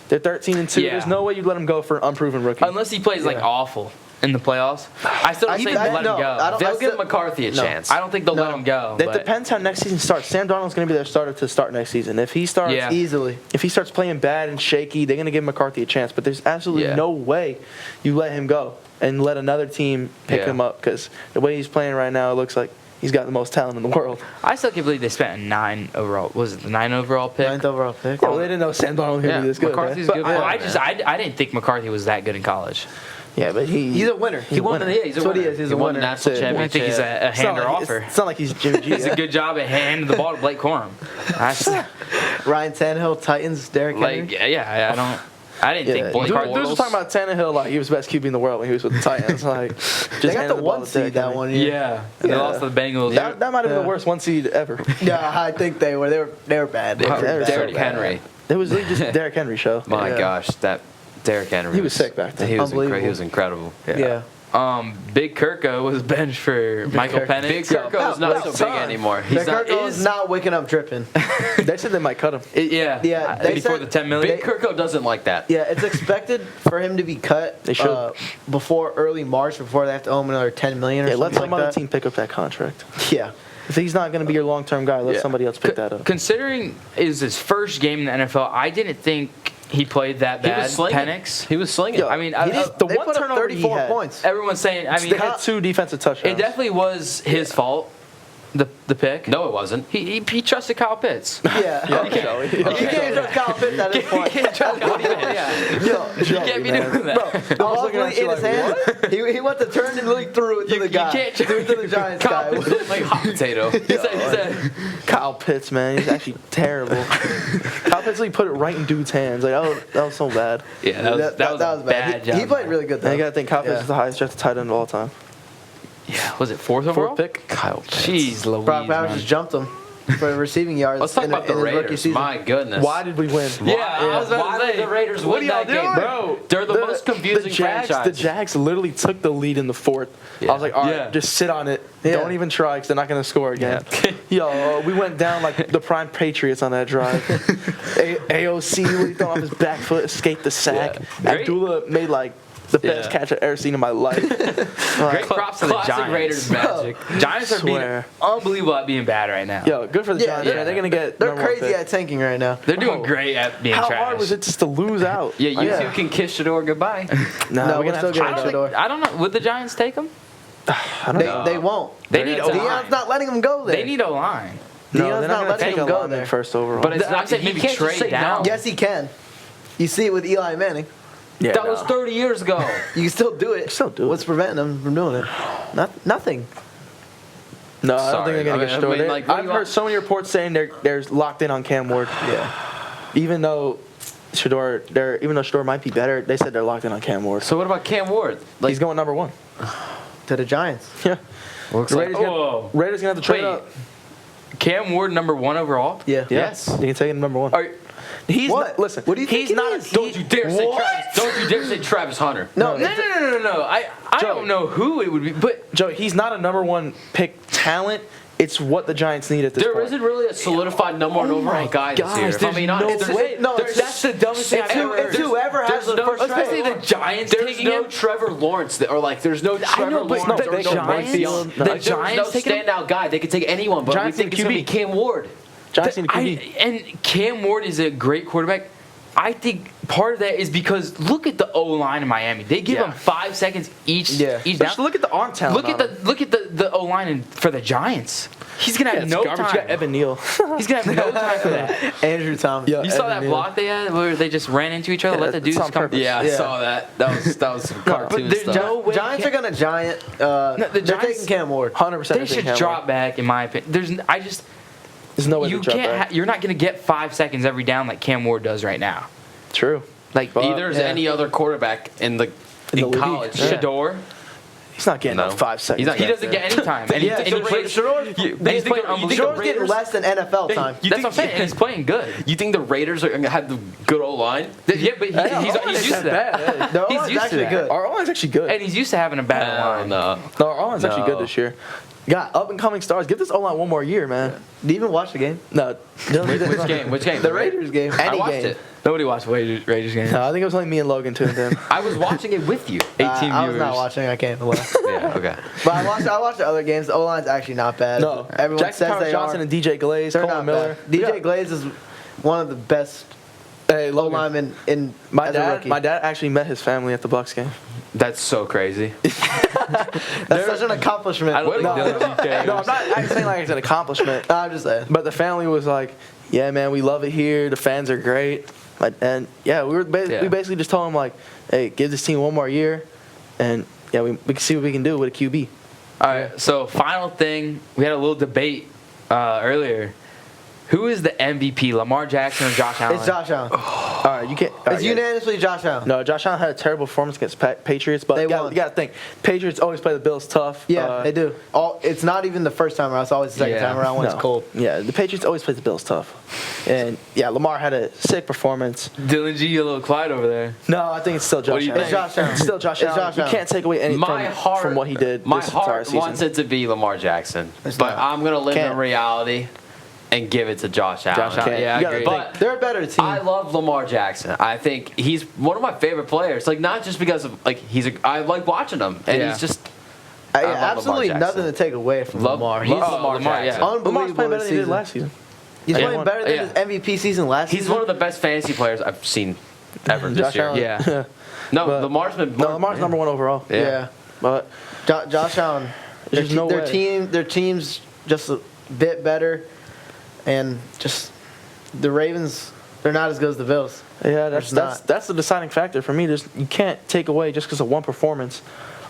S2: They're 13-2.
S1: Yeah.
S2: There's no way you'd let him go for an unproven rookie.
S1: Unless he plays like
S4: Yeah.
S1: awful in the playoffs. I still don't think they'll let him go.
S4: I don't-
S3: They'll
S4: I
S3: give
S4: still-
S3: McCarthy a
S4: no.
S3: chance.
S1: I don't think they'll let
S4: No.
S1: him go.
S2: It
S1: but-
S2: depends how next season starts. Sam Darnold's going to be their starter to start next season. If he starts,
S1: Yeah.
S4: Easily.
S2: if he starts playing bad and shaky, they're going to give McCarthy a chance. But there's absolutely
S3: Yeah.
S2: no way you let him go and let another team pick
S3: Yeah.
S2: him up because the way he's playing right now, it looks like he's got the most talent in the world.
S1: I still can't believe they spent a 9 overall. Was it the 9 overall pick?
S4: 9th overall pick.
S2: Yeah, well, they didn't know Sam Darnold was going to
S3: Yeah,
S2: be this good.
S3: McCarthy's
S2: man.
S3: good
S2: But
S3: player.
S1: I didn't think McCarthy was that good in college.
S2: Yeah, but
S4: He's a winner.
S3: He won.
S2: winner.
S3: Yeah, he's a
S4: That's what he
S3: winner.
S4: is. He's
S3: he
S4: a
S3: won
S4: winner.
S3: the national
S2: That's it.
S1: I think he's
S3: championship.
S1: a
S2: It's not
S1: hand or
S2: like-
S1: offer.
S2: It's not like he's Jimmy G.
S1: He does a good job at handing the ball to Blake Corum. That's,
S4: Ryan Tannehill, Titans, Derrick Henry.
S1: like, yeah, I didn't think Blake
S2: Dude was
S1: Bortles.
S2: talking about Tannehill like he was the best QB in the world when he was with the Titans. Like, just
S4: They got
S2: handed
S4: the
S2: ball
S4: one
S2: to Derrick
S4: seed that
S2: Henry.
S4: one year.
S1: Yeah, and they
S2: Yeah.
S1: lost to the Bengals.
S2: That might have been
S4: Yeah.
S2: the worst 1 seed ever.
S4: Yeah, I think they were. They were bad. They were
S2: They're
S4: bad.
S2: so
S3: Derrick
S2: bad.
S3: Henry.
S2: It was really just Derrick Henry show.
S3: My
S4: Yeah.
S3: gosh, that Derrick Henry.
S2: He was sick back then.
S3: He was
S4: Unbelievable.
S3: He was incredible.
S4: Yeah.
S1: Big Kirko was benched for Michael
S2: Kirk.
S1: Penix.
S3: Big Kirko is not so big anymore. He's not.
S4: Kirk is not waking up dripping.
S2: They said they might cut him.
S1: Yeah,
S4: Yeah, they
S1: before
S4: said-
S1: the 10 million.
S3: Big Kirko doesn't like that.
S4: Yeah, it's expected for him to be cut.
S2: They should.
S4: Before early March, before they have to owe him another $10 million or
S2: Yeah, let
S4: something
S2: some
S4: like
S2: other
S4: that.
S2: team pick up that contract.
S4: Yeah.
S2: If he's not going to be your long-term guy, let
S1: Yeah.
S2: somebody else pick that up.
S1: Considering it was his first game in the NFL, I didn't think he played that
S3: He
S1: bad.
S3: was slinging.
S1: Penix.
S3: He was slinging.
S1: I mean,
S2: The
S4: They
S2: one
S4: put up
S2: turnover he
S4: 34
S2: had.
S4: points.
S1: everyone's saying. I mean,
S2: They had 2 defensive touchdowns.
S1: it definitely was his fault. The pick.
S3: No, it wasn't.
S1: He trusted Kyle Pitts.
S4: Yeah.
S2: Okay.
S4: You can't trust Kyle Pitts at this point.
S1: Yeah. You can't be doing that.
S4: The ball's
S2: looking at
S4: really
S2: you
S4: in his
S2: like,
S4: hands. He went to turn and really threw it to the guy.
S1: can't-
S4: Threw it to the Giants guy.
S1: Kyle Pitts
S3: Like hot potato.
S1: He said,
S2: Kyle Pitts, man, he's actually terrible. Kyle Pitts, like, put it right in dude's hands. Like, that was so bad.
S1: yeah, that was a bad
S4: He
S1: job.
S4: played really good though.
S2: And you got to think Kyle Pitts
S4: Yeah.
S2: is the highest drafted tight end of all time.
S1: Yeah, was it 4th overall?
S2: 4th pick.
S3: Kyle Pitts.
S1: Jeez, Louise,
S4: Brock Bowers
S1: man.
S4: just jumped him for receiving yards.
S3: Let's talk
S4: in
S3: about the
S4: his rookie
S3: Raiders.
S4: season.
S3: My goodness.
S2: Why did we win?
S1: Yeah, I was about
S3: Why
S1: to say.
S3: did the Raiders
S2: What
S3: win
S2: are y'all
S3: that game?
S2: doing?
S3: Bro, they're the most confusing
S2: the Jags,
S3: franchise.
S2: The Jags literally took the lead in the 4th.
S3: Yeah.
S2: I was like, all right,
S1: Yeah.
S2: just sit on it.
S4: Yeah.
S2: Don't even try because they're not going to score again. Yo, we went down like the prime Patriots on that drive. AOC really thrown off his back foot, escaped the sack.
S1: Yeah. Great.
S2: Abdullah made like the best
S1: Yeah.
S2: catch I've ever seen in my life.
S1: Great props to the
S3: Classic
S1: Giants.
S3: Raiders magic.
S1: Giants are being
S2: Swear.
S1: unbelievable at being bad right now.
S2: Yo, good for the
S4: Yeah,
S2: Giants,
S4: yeah.
S2: man. They're going to get
S4: They're
S2: number 1
S4: crazy
S2: pick.
S4: at tanking right now.
S1: They're doing
S2: Bro,
S1: great at being
S2: How
S1: trash.
S2: hard was it just to lose out?
S3: Yeah, you
S2: Like,
S3: two can kiss Shador goodbye.
S2: Nah,
S4: No,
S2: we're
S4: we're
S2: gonna
S4: still
S2: have to
S1: I
S4: getting
S1: don't,
S2: trade
S4: Shador.
S1: think, I don't know. Would the Giants take him?
S2: I don't know.
S4: They won't.
S1: They need
S3: gonna take-
S1: O-line.
S4: Deion's not letting him go there.
S1: They need O-line.
S2: No,
S4: Deion's
S2: they're
S4: not
S2: not going to
S4: letting
S2: take
S4: him
S2: a
S4: go
S2: lineman
S4: there.
S2: first overall.
S3: But it's
S1: I'm
S3: not.
S1: saying
S3: You
S1: maybe
S3: can't just
S1: trade
S3: say
S1: down.
S3: no.
S4: Yes, he can. You see it with Eli Manning.
S2: yeah,
S3: That was 30 years ago.
S4: You can still do it.
S2: Still do it.
S4: What's preventing him from doing it? Nothing.
S2: No, I don't
S3: Sorry.
S2: think they're going to
S3: I
S2: get
S3: mean,
S2: Shador.
S3: I mean, like, what
S2: I've
S3: do you
S2: heard
S3: want-
S2: so many reports saying they're locked in on Cam Ward.
S4: Yeah.
S2: Even though Shador might be better, they said they're locked in on Cam Ward.
S3: So what about Cam Ward? Like,
S2: He's going number 1.
S4: To the Giants.
S2: Yeah.
S3: Looks
S2: The
S3: like,
S2: Raiders,
S1: Whoa.
S2: Raiders gonna have to trade
S1: Wait.
S2: up.
S1: Cam Ward number 1 overall?
S4: Yeah.
S3: Yes.
S2: You can take him number 1.
S1: Are,
S2: He's
S4: What?
S2: Not, listen.
S4: What do you think
S2: he's
S4: it
S2: not.
S4: is?
S3: don't you dare say
S4: What?
S3: Travis. Don't you dare say Travis Hunter.
S4: No,
S1: no. I
S2: Joe.
S1: don't know who it would be, but
S2: Joe, he's not a number 1 pick talent. It's what the Giants need at this
S3: There
S2: point.
S3: isn't really a solidified number 1 overall guy this year. If I'm being honest,
S1: no way.
S4: no,
S1: That's the dumbest thing I've ever heard.
S4: It's whoever has the first
S1: Especially
S4: round.
S1: the Giants
S3: There's
S1: taking
S3: no
S1: him.
S3: Trevor Lawrence, or like there's no Trevor
S1: know, but
S3: Lawrence
S1: the
S3: or no
S1: Giants-
S3: Bryce Young.
S1: the
S3: Like, there's
S1: Giants
S3: no
S1: taking him?
S3: standout guy. They could take anyone, but
S2: Giants
S3: we think
S2: need
S3: it's going to be
S2: QB.
S3: Cam Ward.
S2: Giants need a QB.
S1: And Cam Ward is a great quarterback. I think part of that is because look at the O line in Miami. They give
S3: Yeah.
S1: him 5 seconds each.
S4: Yeah.
S1: Each
S2: Just
S1: down.
S2: look at the arm talent.
S1: Look at the O line for the Giants. He's gonna have no
S2: You got
S1: time.
S2: Evan Neal.
S1: He's gonna have no time for that.
S4: Andrew Thomas.
S2: Yeah.
S1: You saw
S2: Evan
S1: that
S2: Neal.
S1: block they had where they just ran into each other.
S2: Yeah,
S1: Let the
S2: it's
S1: dudes
S2: on
S1: come.
S2: purpose.
S3: Yeah, I
S4: Yeah.
S3: saw that. That was some cartoon
S1: there's
S3: stuff.
S1: no way
S4: Giants are gonna giant.
S1: the
S4: They're
S1: Giants-
S4: taking Cam Ward.
S2: 100%.
S1: They should drop back, in my opinion.
S2: There's no way
S1: You
S2: to drop
S1: can't.
S2: back.
S1: You're not gonna get 5 seconds every down like Cam Ward does right now.
S2: True.
S1: Like
S3: Neither is
S4: yeah.
S3: any other quarterback in
S2: the league.
S3: college.
S2: Yeah.
S1: Shador.
S2: He's not getting
S3: No.
S2: up 5 seconds.
S3: He's not
S1: He
S3: getting
S1: doesn't get any time, and,
S4: Yeah,
S1: he, and he plays.
S4: Shador's
S1: and he's playing unbelievable.
S4: Shador's getting less than NFL time.
S3: You
S1: That's
S3: think-
S1: what I'm saying, and he's playing good.
S3: You think the Raiders are going to have the good O line?
S1: Yeah, but he's used to that.
S4: Their
S1: He's
S4: O-line's
S1: used to
S4: actually
S1: that.
S4: good.
S2: Our O-line's actually good.
S1: And he's used to having a bad line.
S3: No.
S2: No, our O-line's actually good
S3: No.
S2: this year. Got up and coming stars. Give this O-line one more year, man.
S4: Do you even watch the game?
S2: No.
S3: Which game? Which game?
S4: The Raiders game.
S3: I
S2: Any
S3: watched
S2: game.
S3: it.
S1: Nobody watched Raiders games.
S2: No, I think it was only me and Logan tuned in.
S3: I was watching it with you.
S1: 18
S4: I was
S1: viewers.
S4: not watching. I can't lie.
S3: Yeah, okay.
S4: But I watched the other games. The O line's actually not bad.
S2: No.
S4: Everyone
S2: Jackson
S4: says
S2: Powers
S4: they
S2: Johnson
S4: are.
S2: and DJ Glaze,
S4: They're
S2: Coleman
S4: not
S2: Miller.
S4: bad. DJ
S2: Yeah.
S4: Glaze is one of the best
S2: Hey,
S4: O
S2: Logan.
S4: linemen in
S2: My
S4: as a
S2: dad,
S4: rookie.
S2: my dad actually met his family at the Bucks game.
S3: That's so crazy.
S4: That's such an accomplishment.
S1: I don't think
S2: No,
S1: Dylan cares.
S2: no, I'm not saying like it's an accomplishment.
S4: I'm just saying.
S2: But the family was like, "Yeah, man, we love it here. The fans are great." And yeah, we basically just told him like, "Hey, give this team one more year, and yeah, we can see what we can do with a QB."
S1: All right, so final thing. We had a little debate earlier. Who is the MVP, Lamar Jackson or Josh Allen?
S4: It's Josh Allen.
S2: All right, you can't. all
S4: It's
S2: right, yeah.
S4: unanimously Josh Allen.
S2: No, Josh Allen had a terrible performance against Patriots, but
S4: They
S2: you
S4: won.
S2: got to think Patriots always play the Bills tough.
S4: Yeah, they do. It's not even the first time around. It's always the second
S1: Yeah.
S4: time around when
S2: No.
S4: it's cold.
S2: Yeah, the Patriots always play the Bills tough, and yeah, Lamar had a sick performance.
S1: Dylan G, a little quiet over there.
S2: No, I think it's still Josh
S1: do you
S2: Allen.
S1: think?
S4: It's Josh Allen.
S2: It's still Josh
S4: It's
S2: Allen.
S4: Josh
S2: You
S4: Allen.
S2: can't take away anything from what he did
S3: My
S2: this entire
S3: heart
S2: season.
S3: wants it to be Lamar Jackson,
S4: It's
S3: but
S4: not.
S3: I'm gonna live
S2: Can't.
S3: in reality and give it to Josh Allen.
S1: Josh Allen,
S2: Can't.
S1: yeah, I
S2: You gotta
S1: agree.
S2: think.
S3: But
S4: They're a better team.
S3: I love Lamar Jackson. I think he's one of my favorite players. Like not just because of like I like watching him, and
S1: Yeah.
S3: he's just
S4: Yeah,
S3: I love Lamar
S4: absolutely
S3: Jackson.
S4: nothing to take away from
S3: Love-
S4: Lamar.
S3: love
S4: He's
S3: Lamar
S1: Lamar,
S3: Jackson.
S1: yeah.
S4: unbelievable
S2: Lamar's playing better
S4: this
S2: than he did
S4: season.
S2: last season.
S4: He's
S1: Yeah.
S4: playing better than
S1: Yeah.
S4: his MVP season last
S3: He's
S4: season.
S3: one of the best fantasy players I've seen ever this
S2: Josh
S3: year.
S2: Allen.
S1: Yeah.
S3: No,
S2: But-
S3: Lamar's been
S2: No, Lamar's number one overall.
S3: Yeah.
S4: Yeah.
S2: But
S4: Josh Allen.
S2: There's no
S4: their
S2: way.
S4: their team's just a bit better, and just the Ravens. They're not as good as the Bills.
S2: yeah,
S4: There's not.
S2: that's the deciding factor for me. You can't take away just because of one performance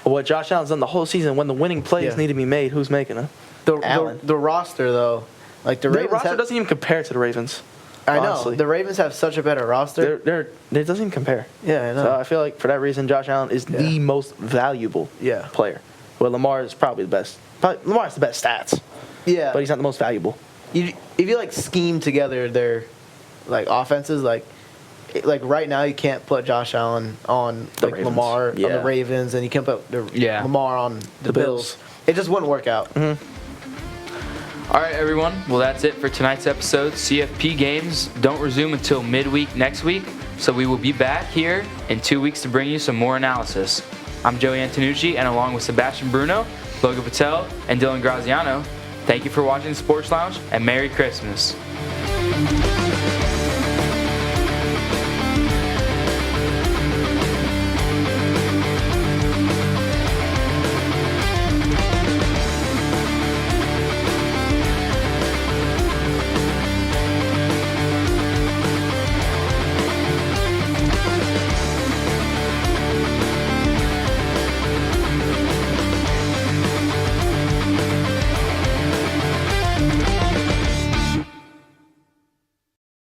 S2: of what Josh Allen's done the whole season. When the winning plays
S4: Yeah.
S2: need to be made, who's making them? Allen.
S4: The roster though, like the
S2: The
S4: Ravens
S2: roster
S4: have,
S2: doesn't even compare to the Ravens.
S4: I know
S2: honestly.
S4: the Ravens have such a better roster.
S2: It doesn't even compare.
S4: Yeah, I know.
S2: So I feel like for that reason, Josh Allen is the most valuable
S4: Yeah.
S2: player. Well, Lamar is probably the best. Lamar has the best stats,
S4: Yeah,
S2: but he's not the most valuable.
S4: if you like scheme together their like offenses, like right now you can't put Josh Allen on
S2: The
S4: like
S2: Ravens.
S4: Lamar on
S2: Yeah.
S4: the Ravens, and you can't put
S1: Yeah.
S4: Lamar on the Bills. It just wouldn't work out.
S1: All right, everyone. Well, that's it for tonight's episode. CFP games don't resume until midweek next week, so we will be back here in 2 weeks to bring you some more analysis. I'm Joey Antonucci, and along with Sebastian Bruno, Logan Patel, and Dylan Graziano, thank you for watching the Sports Lounge, and Merry Christmas.